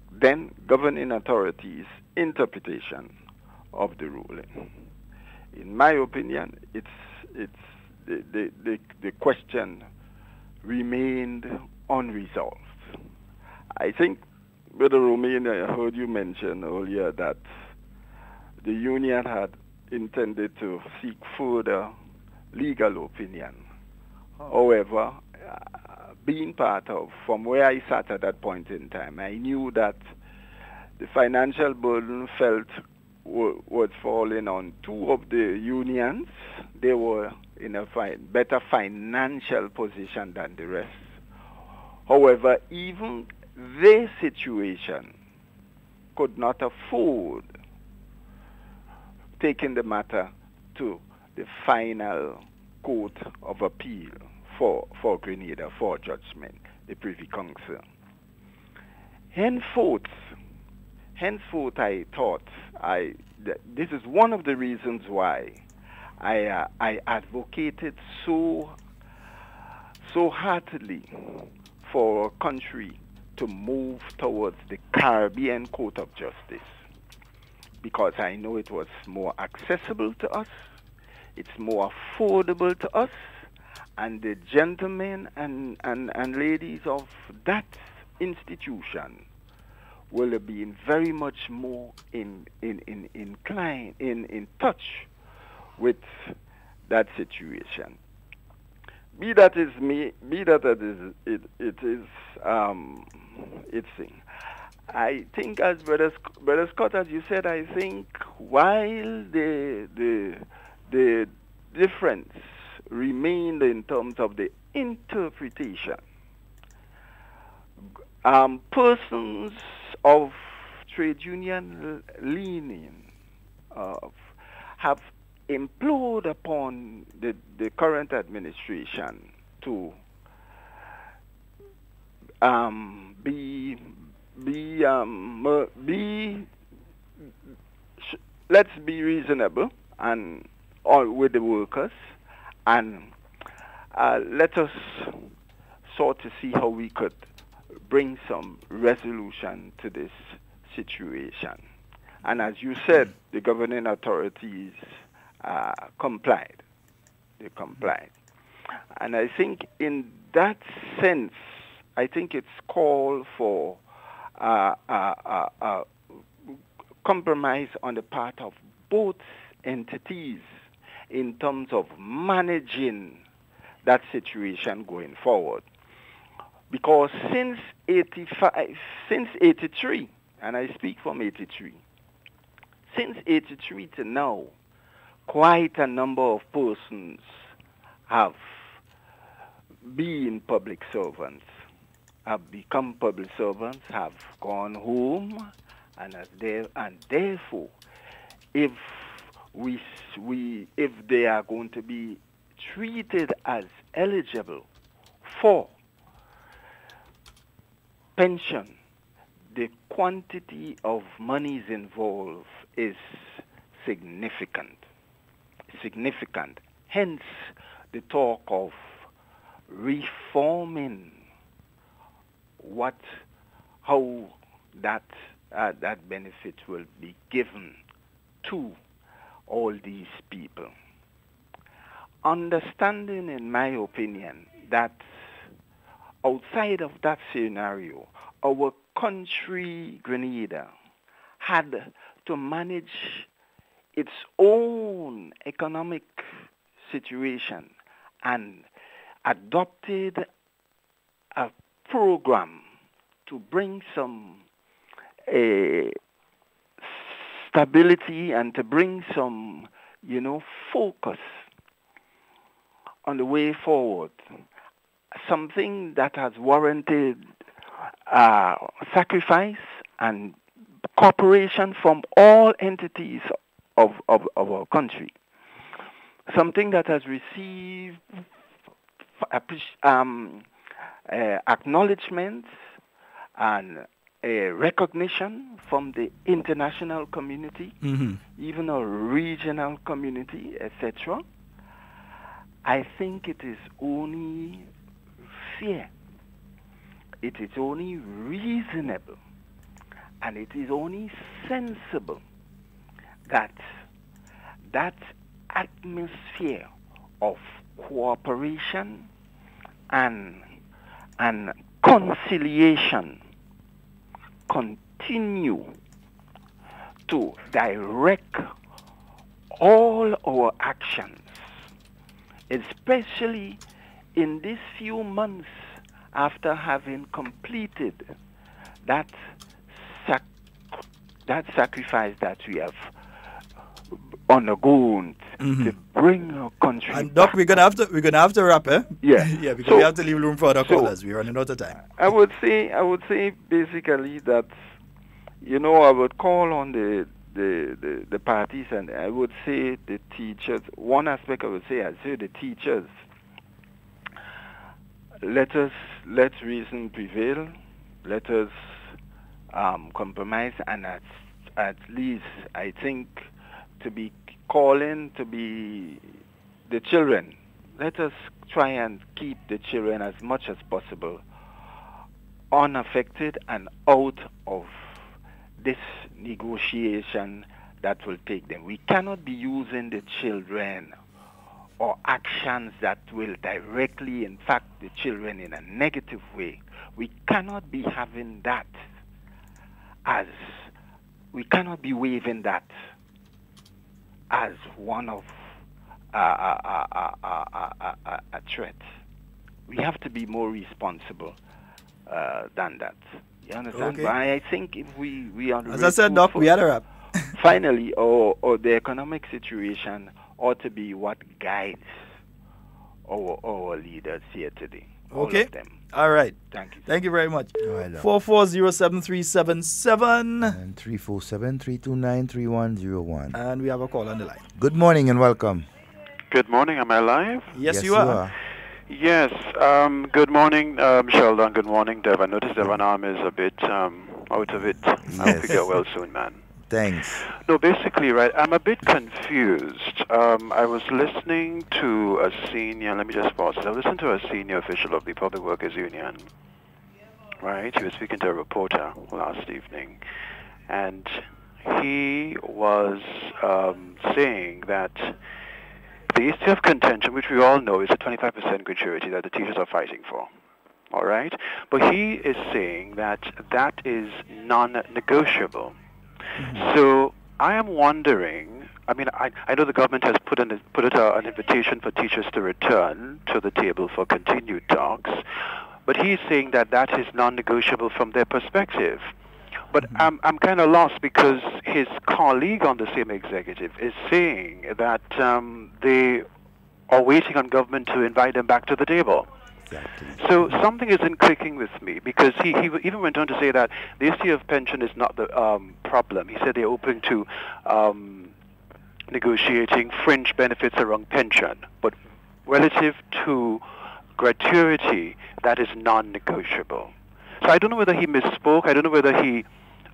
then governing authorities' interpretation of the ruling. In my opinion, the question remained unresolved. I think Brother Romain, I heard you mention earlier that the union had intended to seek further legal opinion. However, being part of, from where I sat at that point in time, I knew that the financial burden was falling on two of the unions. They were in a better financial position than the rest. However, even their situation could not afford taking the matter to the final court of appeal for Grenada for judgment, the Privy Council. Henceforth, I thought this is one of the reasons why I advocated so heartily for a country to move towards the Caribbean Court of Justice, because I know it was more accessible to us, it's more affordable to us, and the gentlemen and ladies of that institution will have been very much more inclined, in touch with that situation. Be that is me, be that it is its thing. I think, as Brother Scott, as you said, I think while the difference remained in terms of the interpretation, persons of trade union leaning have implored upon the current administration to let's be reasonable and all with the workers, and let us sort to see how we could bring some resolution to this situation. And as you said, the governing authorities complied. They complied. And I think in that sense, I think it's called for compromise on the part of both entities in terms of managing that situation going forward. Because since 83, and I speak from 83, since 83 to now, quite a number of persons have been public servants, have become public servants, have gone home, and therefore, if they are going to be treated as eligible for pension, the quantity of monies involved is significant. Hence, the talk of reforming how that benefit will be given to all these people. Understanding, in my opinion, that outside of that scenario, our country, Grenada, had to manage its own economic situation and adopted a program to bring some stability and to bring some, focus on the way forward. Something that has warranted sacrifice and cooperation from all entities of our country. Something that has received acknowledgement and recognition from the international community, even a regional community, etc. I think it is only fair, it is only reasonable, and it is only sensible that that atmosphere of cooperation and conciliation continue to direct all our actions, especially in these few months after having completed that sacrifice that we have undergone to bring our country. And Doc, we're gonna have to wrap, eh? Yeah, yeah, because we have to leave room for other callers. We're running out of time. I would say basically that, I would call on the parties, and I would say the teachers. One aspect I would say, the teachers. Let reason prevail. Let us compromise, and at least I think to be calling to be the children. Let us try and keep the children as much as possible unaffected and out of this negotiation that will take them. We cannot be using the children or actions that will directly impact the children in a negative way. We cannot be having that we cannot be waving that as one of a threat. We have to be more responsible than that. You understand? Okay. But I think if we are... As I said, Doc, we had a wrap. Finally, or the economic situation ought to be what guides our leaders here today. All Okay. of them. All right. Thank you. Thank you very much. All right, Doc. 4407377. And 347-329-3101. And we have a call on the line. Good morning and welcome. Good morning. Am I live? Yes, you are. Yes. Good morning, Sheldon. Good morning, Dev. I noticed Devon arm is a bit out of it. I hope you get well soon, man. Thanks. No, basically, right, I'm a bit confused. I was listening to a senior, let me just pause. I listened to a senior official of the Public Workers Union, right? He was speaking to a reporter last evening, and he was saying that the issue of contention, which we all know is a 25% gratuity that the teachers are fighting for, all right? But he is saying that that is non-negotiable. So I am wondering, I mean, I know the government has put an invitation for teachers to return to the table for continued talks, but he's saying that that is non-negotiable from their perspective. But I'm kind of lost because his colleague on the same executive is saying that they are waiting on government to invite them back to the table. Exactly. So something isn't clicking with me because he even went on to say that the issue of pension is not the problem. He said they're open to negotiating fringe benefits around pension, but relative to gratuity, that is non-negotiable. So I don't know whether he misspoke. I don't know whether he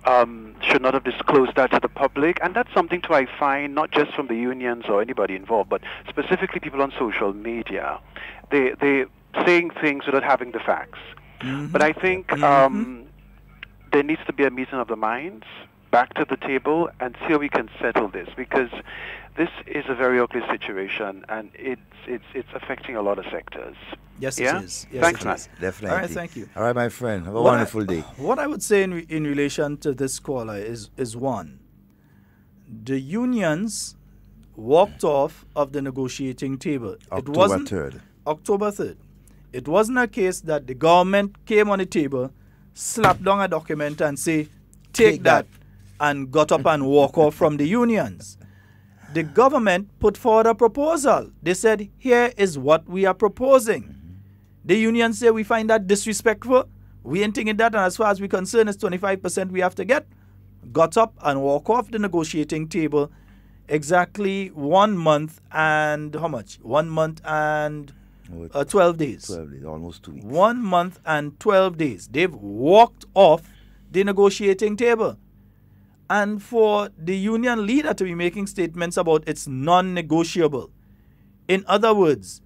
should not have disclosed that to the public, and that's something to I find not just from the unions or anybody involved, but specifically people on social media. They saying things without having the facts. But I think there needs to be a meeting of the minds, back to the table, and see how we can settle this, because this is a very ugly situation, and it's affecting a lot of sectors. Yes, yeah? it is. Yes, Thanks, it man. is. Definitely. All right, thank you. All right, my friend. Have a wonderful day. What I would say in relation to this caller is one, the unions walked off of the negotiating table. October 3rd. October 3rd. It wasn't a case that the government came on the table, slapped down a document and say, take that, and got up and walk off from the unions. The government put forward a proposal. They said, here is what we are proposing. The unions say, we find that disrespectful. We ain't thinking that, and as far as we're concerned, it's 25% we have to get. Got up and walk off the negotiating table exactly 1 month and how much? 1 month and 12 days. 12 days, almost 2 weeks. 1 month and 12 days. They've walked off the negotiating table. And for the union leader to be making statements about it's non-negotiable. In other words,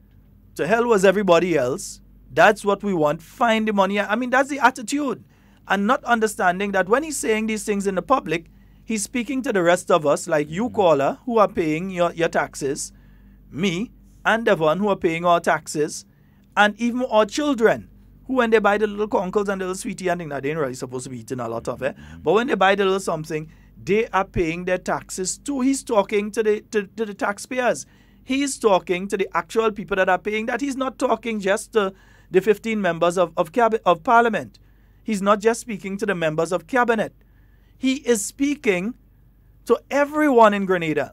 to hell was everybody else. That's what we want. Find the money. I mean, that's the attitude. And not understanding that when he's saying these things in the public, he's speaking to the rest of us, like you, caller, who are paying your taxes, me, and Devon, who are paying our taxes, and even our children, who when they buy the little conkles and the little sweetie and thing, now they ain't really supposed to be eating a lot of it. But when they buy the little something, they are paying their taxes too. He's talking to the taxpayers. He's talking to the actual people that are paying that. He's not talking just to the 15 members of Parliament. He's not just speaking to the members of Cabinet. He is speaking to everyone in Grenada.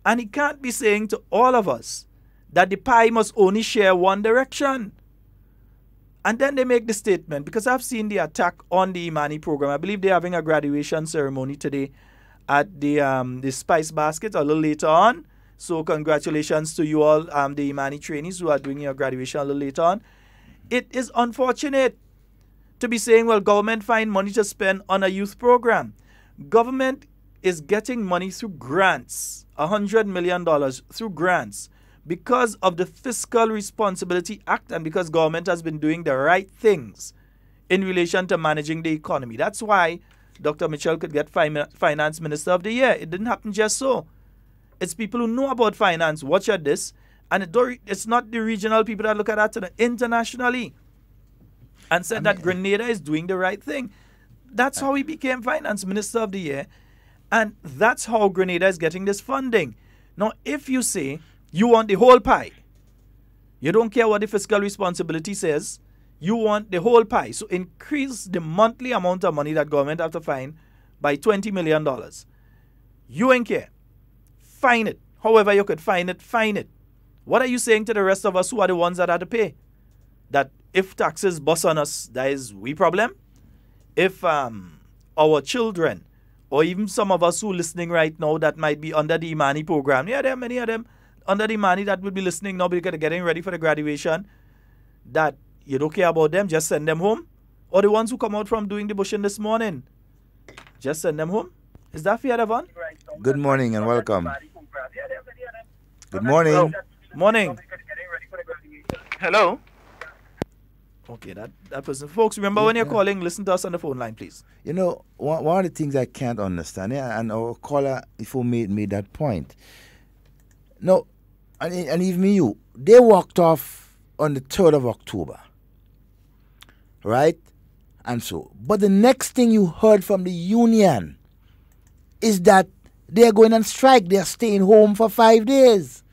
And he can't be saying to all of us that the pie must only share one direction. And then they make the statement, because I've seen the attack on the Imani program. I believe they're having a graduation ceremony today at the Spice Basket a little later on. So congratulations to you all, the Imani trainees who are doing your graduation a little later on. It is unfortunate to be saying, well, government find money to spend on a youth program. Government is getting money through grants, $100 million through grants, because of the Fiscal Responsibility Act and because government has been doing the right things in relation to managing the economy. That's why Dr. Mitchell could get Finance Minister of the Year. It didn't happen just so. It's people who know about finance watch at this, and it's not the regional people that look at that internationally and said that Grenada is doing the right thing. That's how he became Finance Minister of the Year, and that's how Grenada is getting this funding. Now, if you say you want the whole pie, you don't care what the fiscal responsibility says, you want the whole pie. So increase the monthly amount of money that government have to find by $20 million. You ain't care. Fine it. However you could find it, fine it. What are you saying to the rest of us who are the ones that have to pay? That if taxes bust on us, that is we problem? If our children, or even some of us who are listening right now that might be under the Imani program, yeah, there are many of them under the Imani that will be listening now because they're getting ready for the graduation, that you don't care about them, just send them home. Or the ones who come out from doing the bushing this morning, just send them home. Is that fair, Devon? Good morning and welcome. Good morning. Morning. Hello? Okay, that person. Folks, remember when you're calling, listen to us on the phone line, please. You know, one of the things I can't understand, and our caller before made that point. No, and even you, they walked off on the 3rd of October, right? And so, but the next thing you heard from the union is that they're going on strike. They're staying home for 5 days.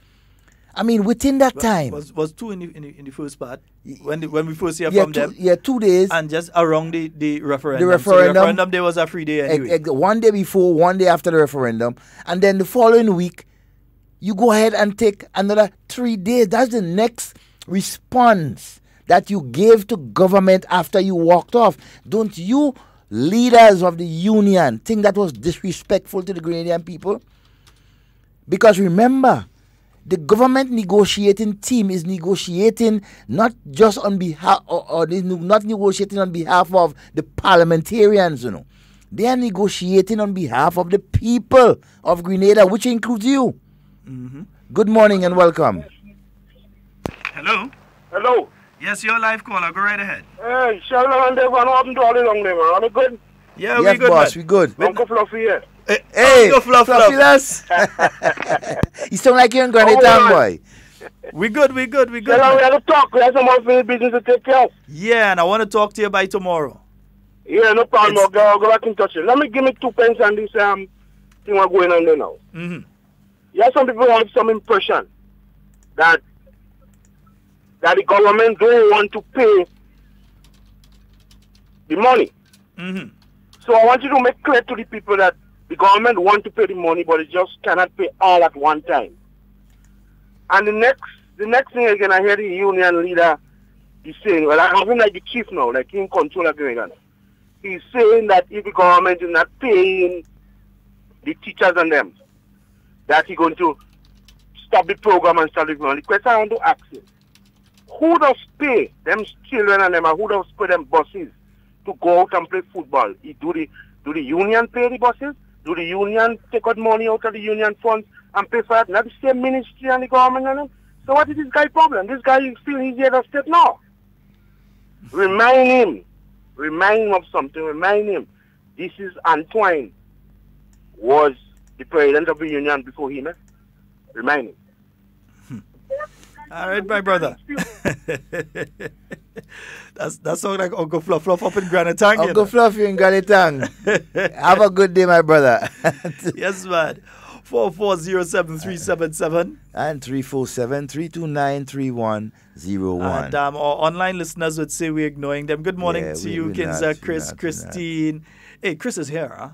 I mean, within that time. Was 2 in the first part, when we first hear from them? Yeah, 2 days. And just around the referendum. The referendum. So the referendum day was a free day anyway. 1 day before, 1 day after the referendum. And then the following week, you go ahead and take another 3 days. That's the next response that you gave to government after you walked off. Don't you leaders of the union think that was disrespectful to the Grenadian people? Because remember, the government negotiating team is negotiating not just on behalf, or not negotiating on behalf of the parliamentarians, you know. They are negotiating on behalf of the people of Grenada, which includes you. Mm-hmm. Good morning and welcome. Hello? Hello? Yes, you're a live caller. Go right ahead. Hey, Sheldon Devon Romain, all along there, man. Are we good? Yeah, yes, we good, boss, man. We good. Uncle Fluffy here. Hey, Uncle Fluffy. You sound like you're in Grenada, boy. We good. Sheldon, we have to talk. We have some unfinished business to take care of. Yeah, and I want to talk to you by tomorrow. Yeah, no problem. I'll go back in touch. Let me give me 2 pence on this thing we're going on there now. Mm-hmm. Yeah, some people have some impression that the government don't want to pay the money. Mm-hmm. So I want you to make clear to the people that the government want to pay the money, but it just cannot pay all at one time. And the next thing again, I hear the union leader is saying, well, I'm having like the chief now, like in control of going on. He's saying that if the government is not paying the teachers and them, that he's going to stop the program and start the program. The question I want to ask is, who does pay them children and them, and who does pay them buses to go out and play football? Do the union pay the buses? Do the union take out money out of the union funds and pay for it? Not the same ministry and the government and them. So what is this guy's problem? This guy is still he's here of state now. Remind him of something. Remind him. This is Antoine was the president of the union before him. Remind him. All right, my brother. That sounds like Uncle Fluff up in Granatang. Uncle Fluff in Granatang. Have a good day, my brother. Yes, man. 4407377 and 347-329-3101. And our online listeners would say we're ignoring them. Good morning to you, Kinza, Chris, Christine. Hey, Chris is here, huh?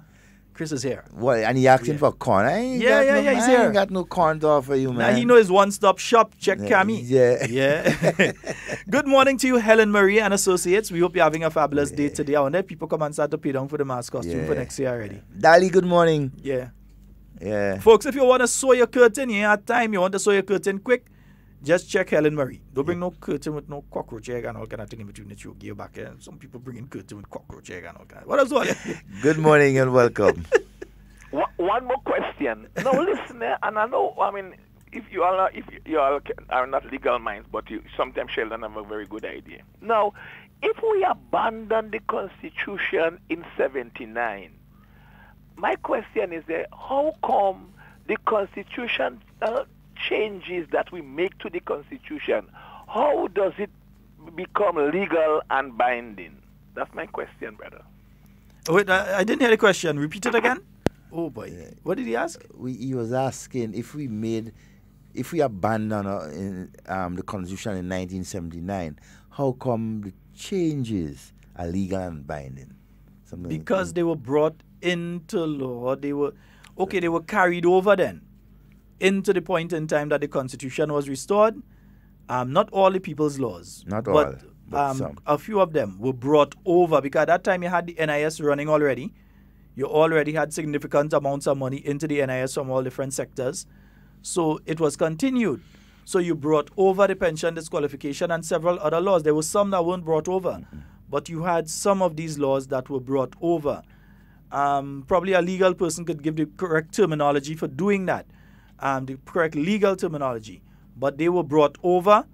Chris is here. What? And he asking for corn? He's here. I ain't got no corn to offer you, man. Now he knows one-stop shop. Check Cami. Yeah. Good morning to you, Helen Marie and Associates. We hope you're having a fabulous day today. I wonder if people come and start to pay down for the mask costume for next year already. Dali, good morning. Yeah. Yeah. Folks, if you want to sew your curtain, you have time, you want to sew your curtain quick, just check Helen Marie. Don't bring no curtain with no cockroach egg and all kind of thing in between that you give back. Some people bring in curtain with cockroach egg and all kind of. What else all? Good morning and welcome. One more question. Now listen, and I know, I mean, if you all are not legal minds, but you sometimes Sheldon have a very good idea. Now, if we abandon the Constitution in 79, my question is how come the Constitution changes that we make to the Constitution, how does it become legal and binding? That's my question, brother. Wait, I didn't hear the question. Repeat it again. Oh boy, what did he ask? He was asking if we abandon the Constitution in 1979, how come the changes are legal and binding? Because they were brought into law. They were carried over then into the point in time that the Constitution was restored. Not all the people's laws, but some. A few of them were brought over because at that time you had the NIS running already. You already had significant amounts of money into the NIS from all different sectors. So it was continued. So you brought over the pension disqualification and several other laws. There were some that weren't brought over. But you had some of these laws that were brought over. Probably a legal person could give the correct terminology for doing that, the correct legal terminology. But they were brought over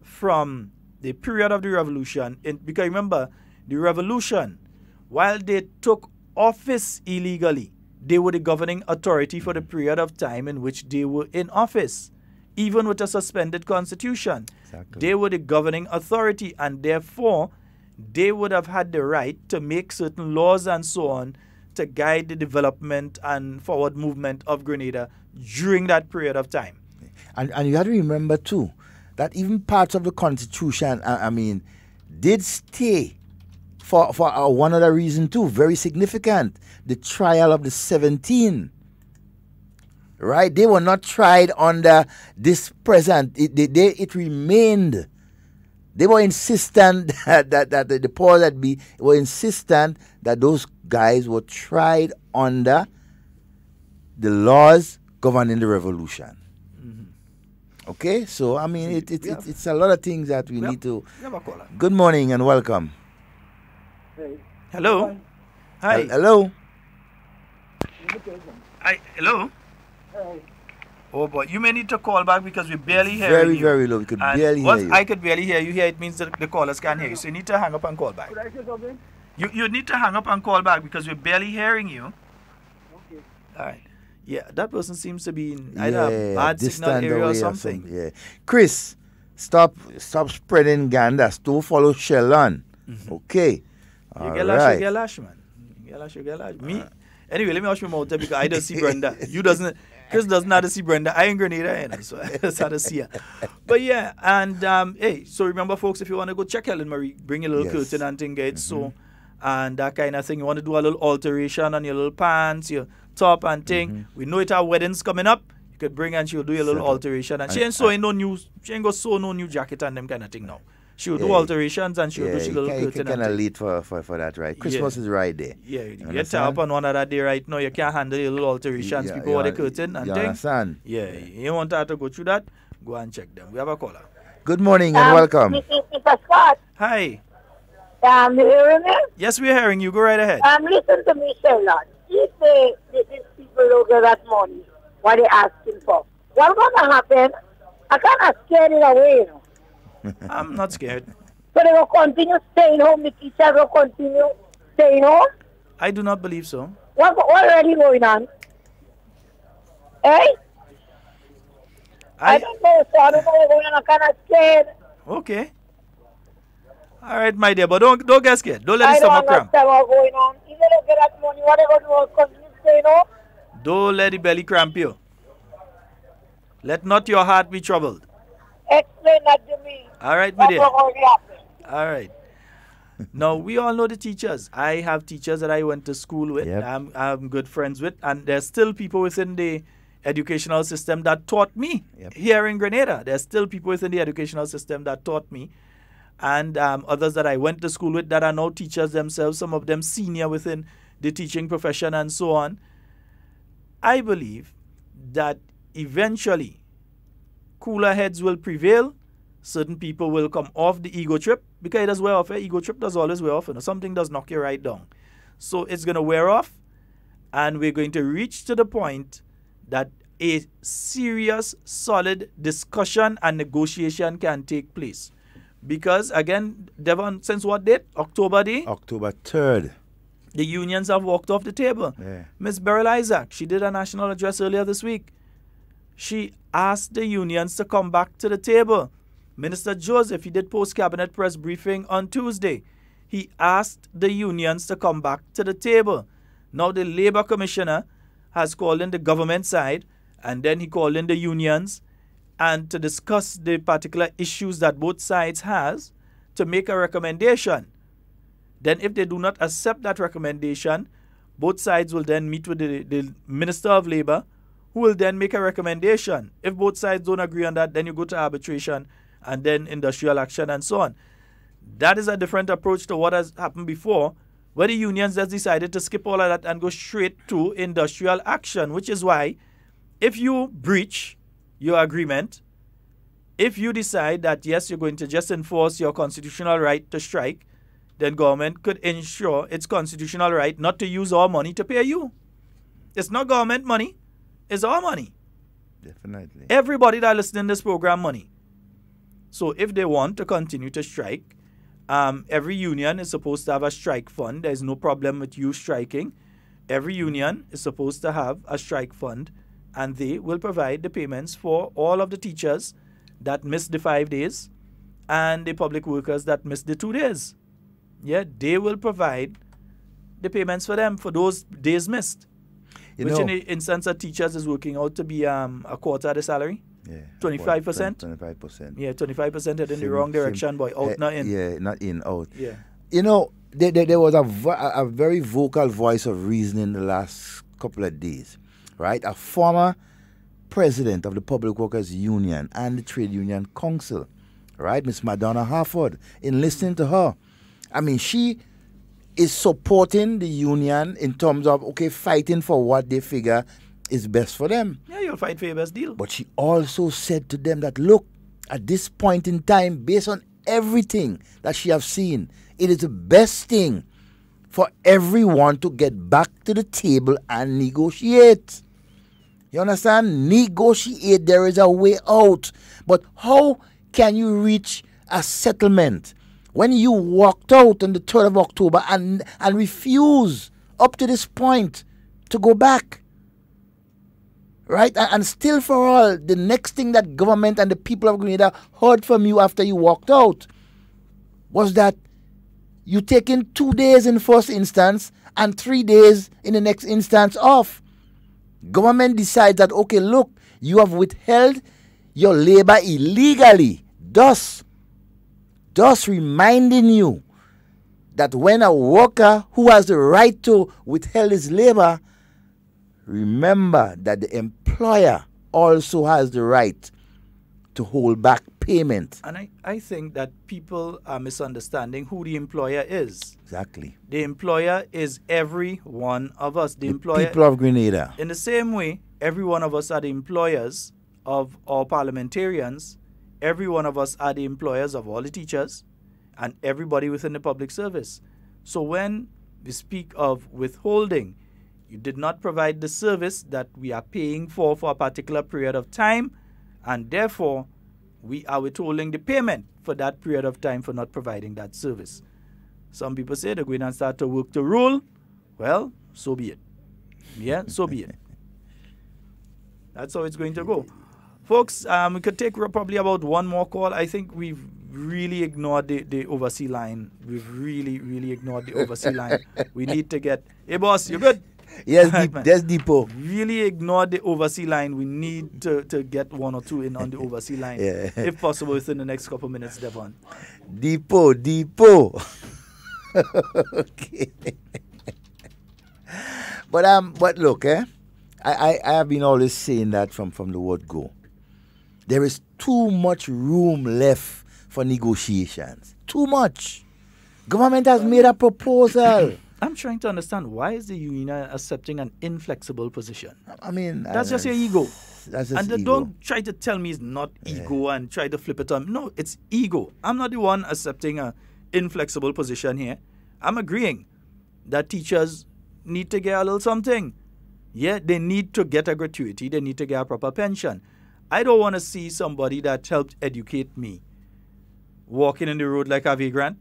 from the period of the revolution. Because remember, the revolution, while they took office illegally, they were the governing authority for the period of time in which they were in office. Even with a suspended constitution, they were the governing authority, and therefore they would have had the right to make certain laws and so on to guide the development and forward movement of Grenada during that period of time. And you have to remember too that even parts of the Constitution, did stay for one other reason too, very significant, the trial of the 17. Right? They were not tried under this present. It remained. They were insistent that the powers that be were insistent that those guys were tried under the laws governing the revolution. Mm-hmm. Okay? So, it's a lot of things that we need to... Good morning and welcome. Hey. Hello. Hi. Hello. Hi. Hello. Hey. Oh boy, you may need to call back because we barely hear you. Very low. We could barely hear you. I could barely hear you here, it means that the callers can't hear you. So you need to hang up and call back. Could I say something? You need to hang up and call back because we're barely hearing you. Okay. All right. Yeah, that person seems to be in either a bad signal area or something. Yeah. Chris, stop spreading ganders. Don't follow Sheldon. Mm-hmm. Okay. You get lash, man. You get lash. Me? Anyway, let me wash my mouth because I don't see Brenda. Chris doesn't have to see Brenda. I ain't Grenada, so I just had to see her. But yeah, and hey, so remember, folks, if you want to go check Helen Marie, bring your little curtain and thing, get so, and that kind of thing. You want to do a little alteration on your little pants, your top and thing. We know it our weddings coming up. You could bring and she'll do a little alteration, and she ain't sewing no new. She ain't go sew no new jacket and them kind of thing now. She'll do alterations and she'll do she little curtain. You kind of late for that, right? Christmas is right there. Yeah, you get tied up on one of that day right now. You can't handle your little alterations. People with the curtain and things. Understand? Yeah, you want her to go through that? Go and check them. We have a caller. Good morning and welcome. Mr. Scott. Hi. You hearing me? Yes, we're hearing you. Go right ahead. Listen to me, Sheldon. If these people don't get that money, what they asking for, what's going to happen? I kind of scared it away, you know. I'm not scared. So they will continue staying home? The teachers will continue staying home? I do not believe so. What's already going on? Eh? I don't know, so I don't know what's going on. I'm kind of scared. Okay. All right, my dear, but don't get scared. Don't let I the don't stomach cramp. understand what's going on. If they don't get that money, what they going to do? Continue to say no? Don't let the belly cramp you. Let not your heart be troubled. Explain that to me. All right, my That's dear. what going to happen. All right. Now, we all know the teachers. I have teachers that I went to school with. Yep. I'm good friends with. And there's still people within the educational system that taught me here in Grenada. There's still people within the educational system that taught me. And others that I went to school with that are now teachers themselves, some of them senior within the teaching profession and so on. I believe that eventually cooler heads will prevail. Certain people will come off the ego trip because it does wear off. Ego trip does always wear off. You know, something does knock you right down. So it's going to wear off, and we're going to reach to the point that a serious, solid discussion and negotiation can take place. Because, again, Devon, since what date? October day? October 3rd. The unions have walked off the table. Yeah. Ms. Beryl Isaac, she did a national address earlier this week. She asked the unions to come back to the table. Minister Joseph, he did post-cabinet press briefing on Tuesday. He asked the unions to come back to the table. Now the Labour Commissioner has called in the government side, and then he called in the unions, and to discuss the particular issues that both sides has, to make a recommendation. Then if they do not accept that recommendation, both sides will then meet with the Minister of Labour, who will then make a recommendation. If both sides don't agree on that, then you go to arbitration and then industrial action and so on. That is a different approach to what has happened before, where the unions just decided to skip all of that and go straight to industrial action, which is why if you breach your agreement, if you decide that, yes, you're going to just enforce your constitutional right to strike, then government could ensure its constitutional right not to use our money to pay you. It's not government money, it's our money. Definitely. Everybody that listening to this program money. So if they want to continue to strike, every union is supposed to have a strike fund. There's no problem with you striking. Every union is supposed to have a strike fund, and they will provide the payments for all of the teachers that missed the 5 days and the public workers that missed the 2 days. Yeah, they will provide the payments for them for those days missed. Which in the instance of teachers is working out to be a quarter of the salary. Yeah. 25%? 25%. Yeah, 25% head in the wrong direction, boy. Out, not in. Yeah, not in, out. Yeah. You know, there was a very vocal voice of reason the last couple of days, right? A former president of the Public Workers Union and the Trade Union Council, right? Miss Madonna Harford. In listening to her, I mean, she is supporting the union in terms of, okay, fighting for what they figure is best for them. Yeah, you'll fight for your best deal. But she also said to them that, look, at this point in time, based on everything that she has seen, it is the best thing for everyone to get back to the table and negotiate. You understand? Negotiate. There is a way out. But how can you reach a settlement when you walked out on the 3rd of October and refuse up to this point to go back? Right? And still for all, the next thing that government and the people of Grenada heard from you after you walked out was that you taking 2 days in first instance and 3 days in the next instance off. Government decides that, okay, look, you have withheld your labor illegally, thus reminding you that when a worker who has the right to withhold his labor, remember that the employer also has the right to hold back payment. And I think that people are misunderstanding who the employer is. Exactly. The employer is every one of us. The employer, people of Grenada. In the same way, every one of us are the employers of our parliamentarians. Every one of us are the employers of all the teachers and everybody within the public service. So when we speak of withholding, you did not provide the service that we are paying for a particular period of time, and therefore we are withholding the payment for that period of time for not providing that service. Some people say they're going to start to work the rule. Well, so be it. Yeah, so be it. That's how it's going to go. Folks, we could take probably about one more call. I think we've really ignored the oversea line. We've really ignored the oversea line. We need to get... Hey, boss, you good? Yes, There's Depot. Really ignored the oversea line. We need to get one or two in on the oversea line, if possible, within the next couple minutes, Devon. Depot. Okay. But look, I have been always saying that from the word go. There is too much room left for negotiations. Too much. Government has made a proposal. I'm trying to understand, why is the union accepting an inflexible position? I mean... That's just your ego. That's just and ego. Don't try to tell me it's not ego and try to flip it on. No, it's ego. I'm not the one accepting an inflexible position here. I'm agreeing that teachers need to get a little something. Yeah, they need to get a gratuity. They need to get a proper pension. I don't want to see somebody that helped educate me walking in the road like a vagrant,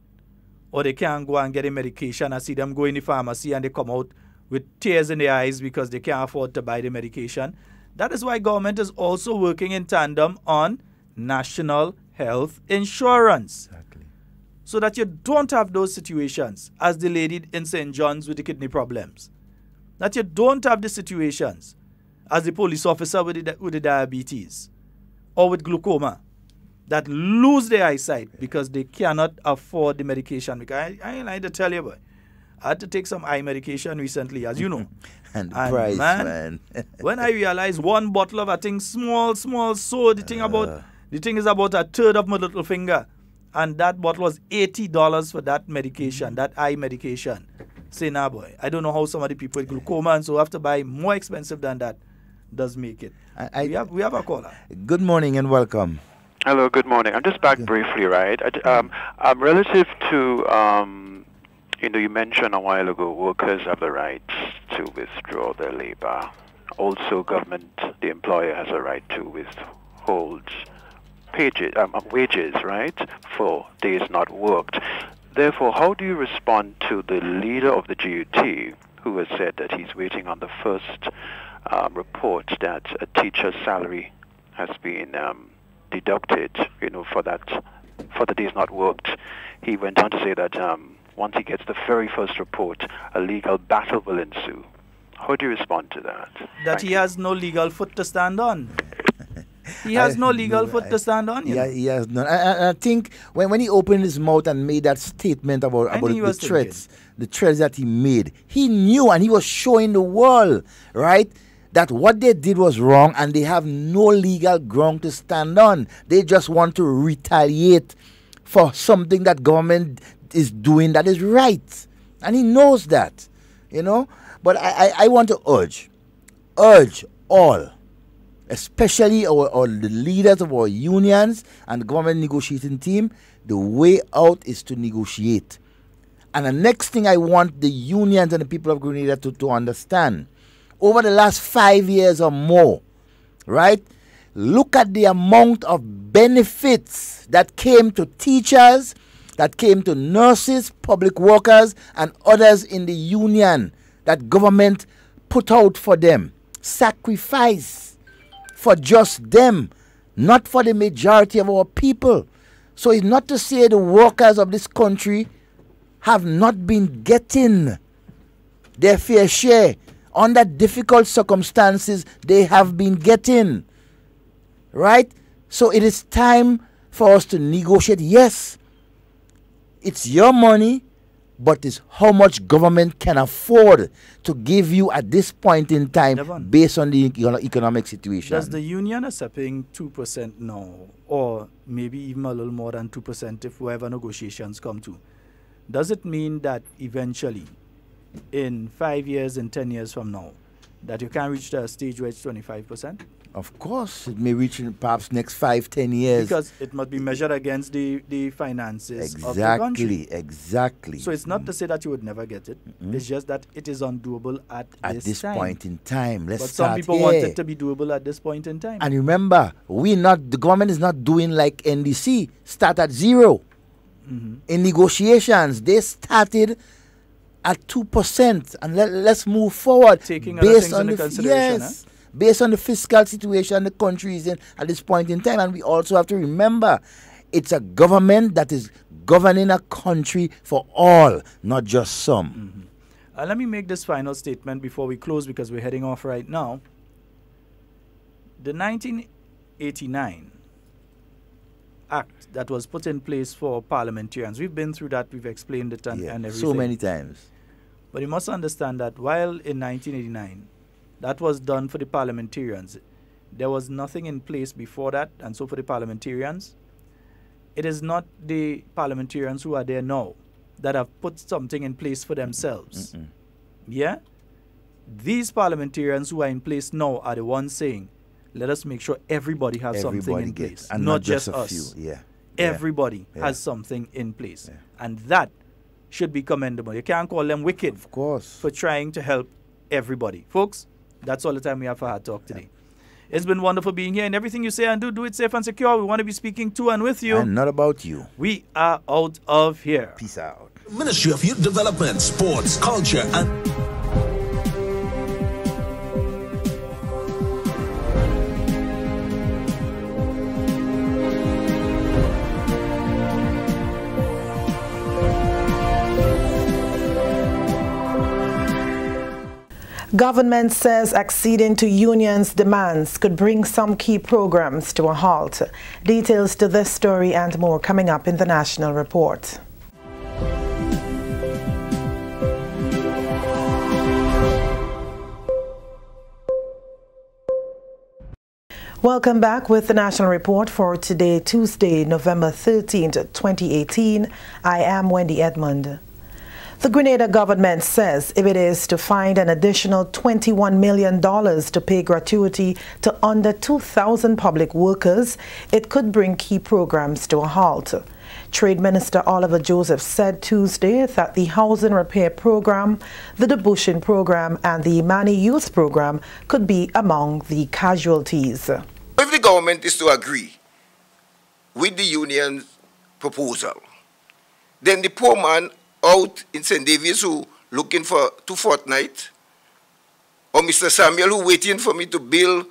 or they can't go and get a medication. I see them go in the pharmacy and they come out with tears in their eyes because they can't afford to buy the medication. That is why government is also working in tandem on national health insurance. Exactly. So that you don't have those situations as the lady in St. John's with the kidney problems. That you don't have the situations as the police officer with the diabetes or with glaucoma that lose their eyesight because they cannot afford the medication. Because I ain't like to tell you, boy, I had to take some eye medication recently, as you know. and price, man. When I realized one bottle of a thing small, so the thing is about a third of my little finger. And that bottle was $80 for that medication, that eye medication. Say, nah, boy, I don't know how some of the people with glaucoma and so have to buy more expensive than that does make it. We have a caller. Good morning and welcome. Hello, good morning. I'm just back briefly, right? Relative to, you mentioned a while ago, workers have the right to withdraw their labor. Also, government, the employer, has a right to withhold wages, right, for days not worked. Therefore, how do you respond to the leader of the GUT, who has said that he's waiting on the first report that a teacher's salary has been deducted, for the days not worked? He went on to say that once he gets the very first report, a legal battle will ensue. How do you respond to that? That he has no legal foot to stand on. He has no legal foot to stand on. Yeah, he has none. I think when he opened his mouth and made that statement about the threats that he made, he knew and he was showing the world, right, that what they did was wrong and they have no legal ground to stand on. They just want to retaliate for something that government is doing that is right. And he knows that, But I want to urge all, especially the leaders of our unions and the government negotiating team, the way out is to negotiate. And the next thing I want the unions and the people of Grenada to understand, over the last 5 years or more, right, look at the amount of benefits that came to teachers, that came to nurses, public workers, and others in the union that government put out for them. Sacrifice for just them, not for the majority of our people. So it's not to say the workers of this country have not been getting their fair share. Under difficult circumstances, they have been getting. Right? So it is time for us to negotiate. Yes, it's your money, but it's how much government can afford to give you at this point in time, Devon, based on the economic situation. Does the union accepting 2% now, or maybe even a little more than 2% if whatever negotiations come to? Does it mean that eventually, in 5 years and 10 years from now, that you can reach a stage where it's 25%? Of course, it may reach in perhaps next 5-10 years. Because it must be measured against the finances of the country. Exactly. So it's not to say that you would never get it. It's just that it is undoable at this time. Point in time. But some people want it to be doable at this point in time. And remember, the government is not doing like NDC, start at zero. In negotiations, they started at 2%, and let's move forward. Taking based on the consideration. Yes. Based on the fiscal situation the country is in at this point in time. And we also have to remember, It's a government that is governing a country for all, not just some. Let me make this final statement before we close because we're heading off right now. The 1989 Act that was put in place for parliamentarians, we've been through that, we've explained it and everything. So many times. But you must understand that while in 1989 that was done for the parliamentarians, there was nothing in place before that, and so for the parliamentarians, it is not the parliamentarians who are there now that have put something in place for themselves. Yeah? These parliamentarians who are in place now are the ones saying, let us make sure everybody has something in place. And not just a us. few. Yeah. Everybody has something in place. And that should be commendable. You can't call them wicked, of course, for trying to help everybody. Folks, that's all the time we have for Hard Talk today. It's been wonderful being here, and everything you say and do it safe and secure. We want to be speaking to and with you. And not about you. We are out of here. Peace out. Ministry of Youth Development, Sports, Culture and... Government says acceding to unions' demands could bring some key programs to a halt. Details to this story and more coming up in the National Report. Welcome back with the National Report for today, Tuesday, November 13th, 2018. I am Wendy Edmond. The Grenada government says if it is to find an additional $21 million to pay gratuity to under 2,000 public workers, it could bring key programs to a halt. Trade Minister Oliver Joseph said Tuesday that the Housing Repair Program, the Debushing Program and the Mani Youth Program could be among the casualties. If the government is to agree with the union's proposal, then the poor man out in St. Davis who looking for 2 fortnights, or Mr. Samuel who waiting for me to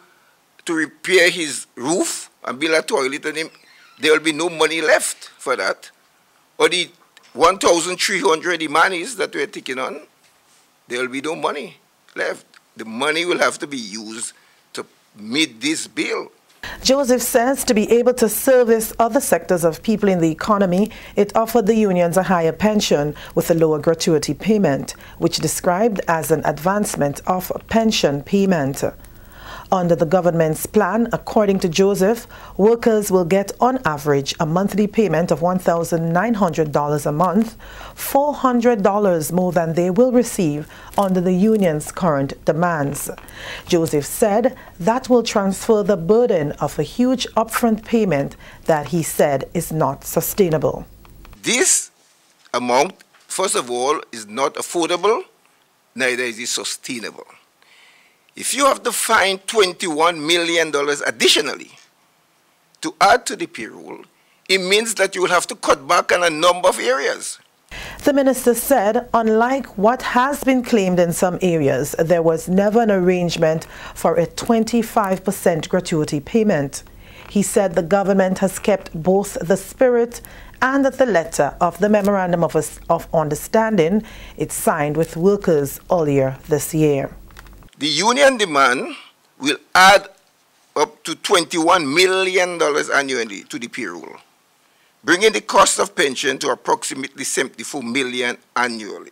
repair his roof and build a toilet on him, there will be no money left for that. Or the 1,300 Imanis that we're taking on, there will be no money left. The money will have to be used to meet this bill. Joseph says to be able to service other sectors of people in the economy, it offered the unions a higher pension with a lower gratuity payment, which described as an advancement of pension payment. Under the government's plan, according to Joseph, workers will get on average a monthly payment of $1,900 a month, $400 more than they will receive under the union's current demands. Joseph said that will transfer the burden of a huge upfront payment that he said is not sustainable. This amount, first of all, is not affordable, neither is it sustainable. If you have to find $21 million additionally to add to the payroll, it means that you will have to cut back on a number of areas. The minister said, unlike what has been claimed in some areas, there was never an arrangement for a 25% gratuity payment. He said the government has kept both the spirit and the letter of the Memorandum of Understanding it signed with workers earlier this year. The union demand will add up to $21 million annually to the payroll, bringing the cost of pension to approximately $74 million annually.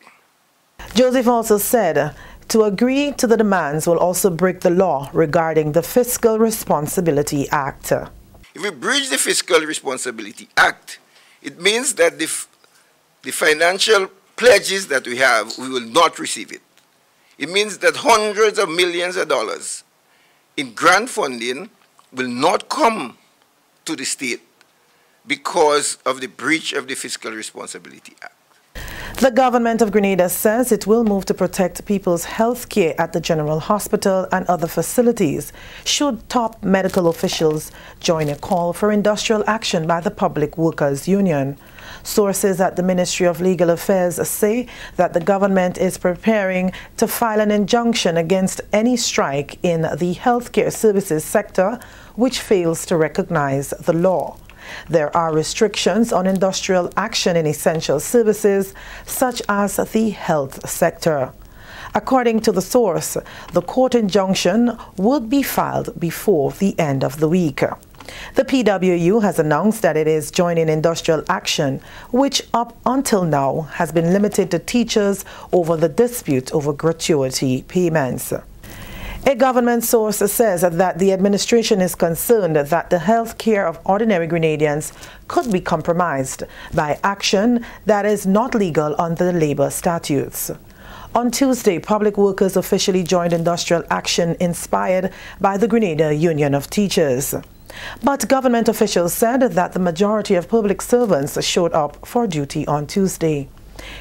Joseph also said to agree to the demands will also break the law regarding the Fiscal Responsibility Act. If we breach the Fiscal Responsibility Act, it means that the financial pledges that we have, we will not receive it. It means that hundreds of millions of dollars in grant funding will not come to the state because of the breach of the Fiscal Responsibility Act. The government of Grenada says it will move to protect people's health care at the General Hospital and other facilities should top medical officials join a call for industrial action by the Public Workers Union. Sources at the Ministry of Legal Affairs say that the government is preparing to file an injunction against any strike in the healthcare services sector which fails to recognize the law. There are restrictions on industrial action in essential services, such as the health sector. According to the source, the court injunction would be filed before the end of the week. The PWU has announced that it is joining industrial action, which up until now has been limited to teachers over the dispute over gratuity payments. A government source says that the administration is concerned that the health care of ordinary Grenadians could be compromised by action that is not legal under the labor statutes. On Tuesday, public workers officially joined industrial action inspired by the Grenada Union of Teachers. But government officials said that the majority of public servants showed up for duty on Tuesday.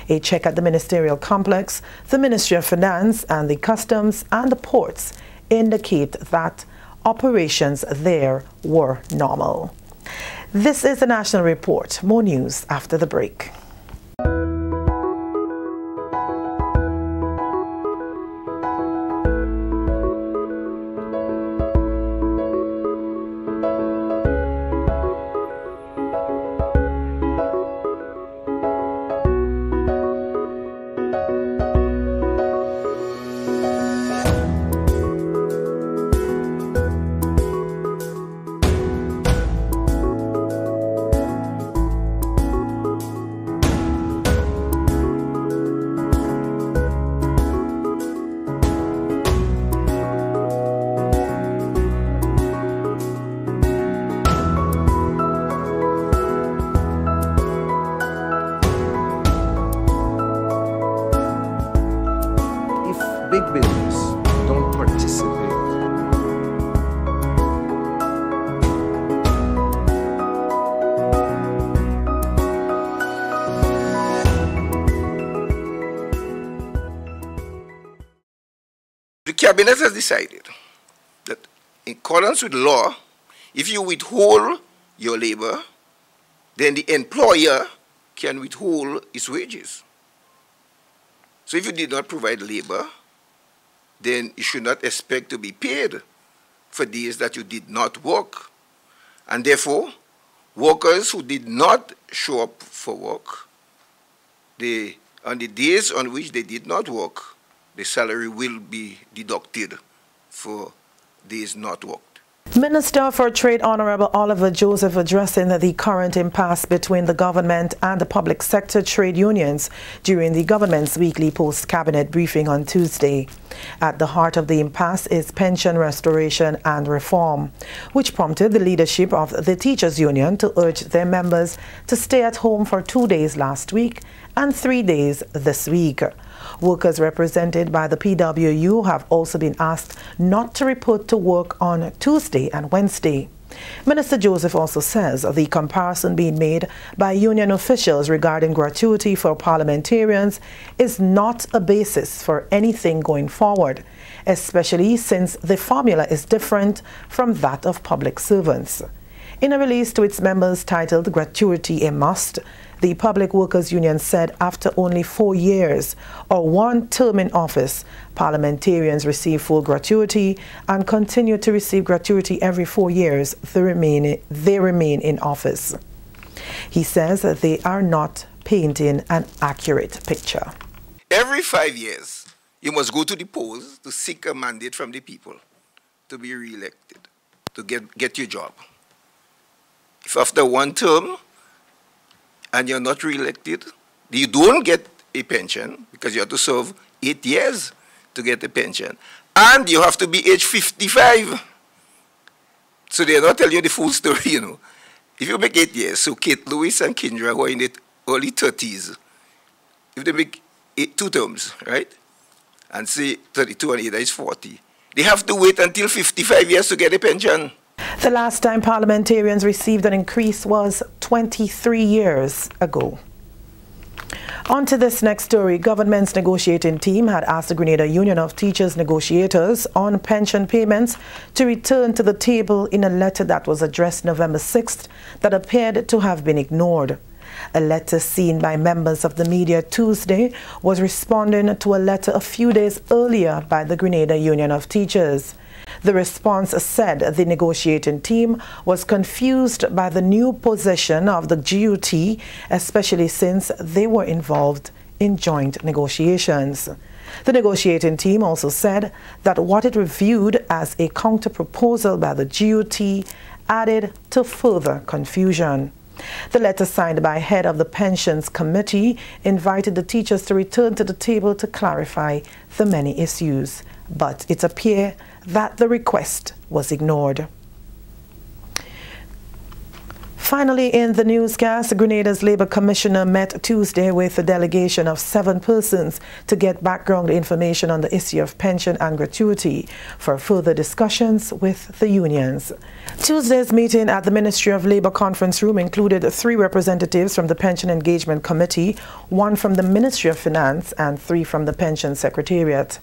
A check at the ministerial complex, the Ministry of Finance, and the Customs and the ports indicate that operations there were normal. This is the National Report. More news after the break. Big business don't participate. The cabinet has decided that in accordance with law, if you withhold your labor, then the employer can withhold its wages. So if you did not provide labor, then you should not expect to be paid for days that you did not work. And therefore, workers who did not show up for work, on the days on which they did not work, the salary will be deducted for days not worked. Minister for Trade Honorable Oliver Joseph addressing the current impasse between the government and the public sector trade unions during the government's weekly post-cabinet briefing on Tuesday. At the heart of the impasse is pension restoration and reform, which prompted the leadership of the teachers union to urge their members to stay at home for 2 days last week and 3 days this week. Workers represented by the PWU have also been asked not to report to work on Tuesday and Wednesday. Minister Joseph also says the comparison being made by union officials regarding gratuity for parliamentarians is not a basis for anything going forward, especially since the formula is different from that of public servants. In a release to its members titled Gratuity a Must, the Public Workers Union said after only 4 years or 1 term in office, parliamentarians receive full gratuity and continue to receive gratuity every 4 years they remain in office. He says that they are not painting an accurate picture. Every 5 years, you must go to the polls to seek a mandate from the people to be re-elected, to get your job. If after 1 term and you're not re-elected, you don't get a pension because you have to serve 8 years to get a pension. And you have to be age 55. So they're not telling you the full story, you know. If you make 8 years, so Kate Lewis and Kindra, who are in the early 30s, if they make 2 terms, right, and say 32 and 8 is 40, they have to wait until 55 years to get a pension. The last time parliamentarians received an increase was 23 years ago. On to this next story. Government's negotiating team had asked the Grenada Union of Teachers negotiators on pension payments to return to the table in a letter that was addressed November 6th that appeared to have been ignored. A letter seen by members of the media Tuesday was responding to a letter a few days earlier by the Grenada Union of Teachers. The response said the negotiating team was confused by the new position of the GUT, especially since they were involved in joint negotiations. The negotiating team also said that what it reviewed as a counter-proposal by the GUT added to further confusion. The letter signed by head of the Pensions Committee invited the teachers to return to the table to clarify the many issues, but it appeared that the request was ignored. Finally, in the newscast, Grenada's Labour Commissioner met Tuesday with a delegation of 7 persons to get background information on the issue of pension and gratuity for further discussions with the unions. Tuesday's meeting at the Ministry of Labour conference room included 3 representatives from the Pension Engagement Committee, 1 from the Ministry of Finance and 3 from the Pension Secretariat.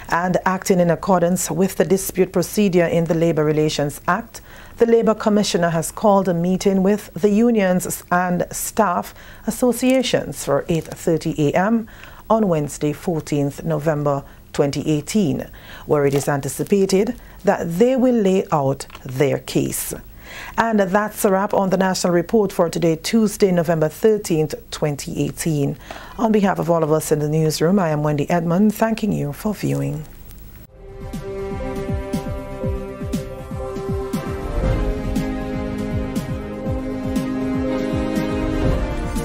And acting in accordance with the dispute procedure in the Labour Relations Act, the Labour Commissioner has called a meeting with the unions and staff associations for 8:30 a.m. on Wednesday, 14th November 2018, where it is anticipated that they will lay out their case. And that's a wrap on the National Report for today, Tuesday, November 13th, 2018. On behalf of all of us in the newsroom, I am Wendy Edmond, thanking you for viewing.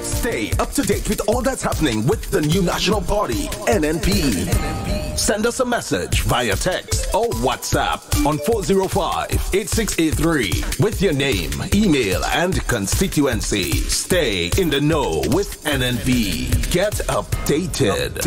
Stay up to date with all that's happening with the new National Party, NNP. Send us a message via text or WhatsApp on 405-8683 with your name, email, and constituency. Stay in the know with NNP. Get updated.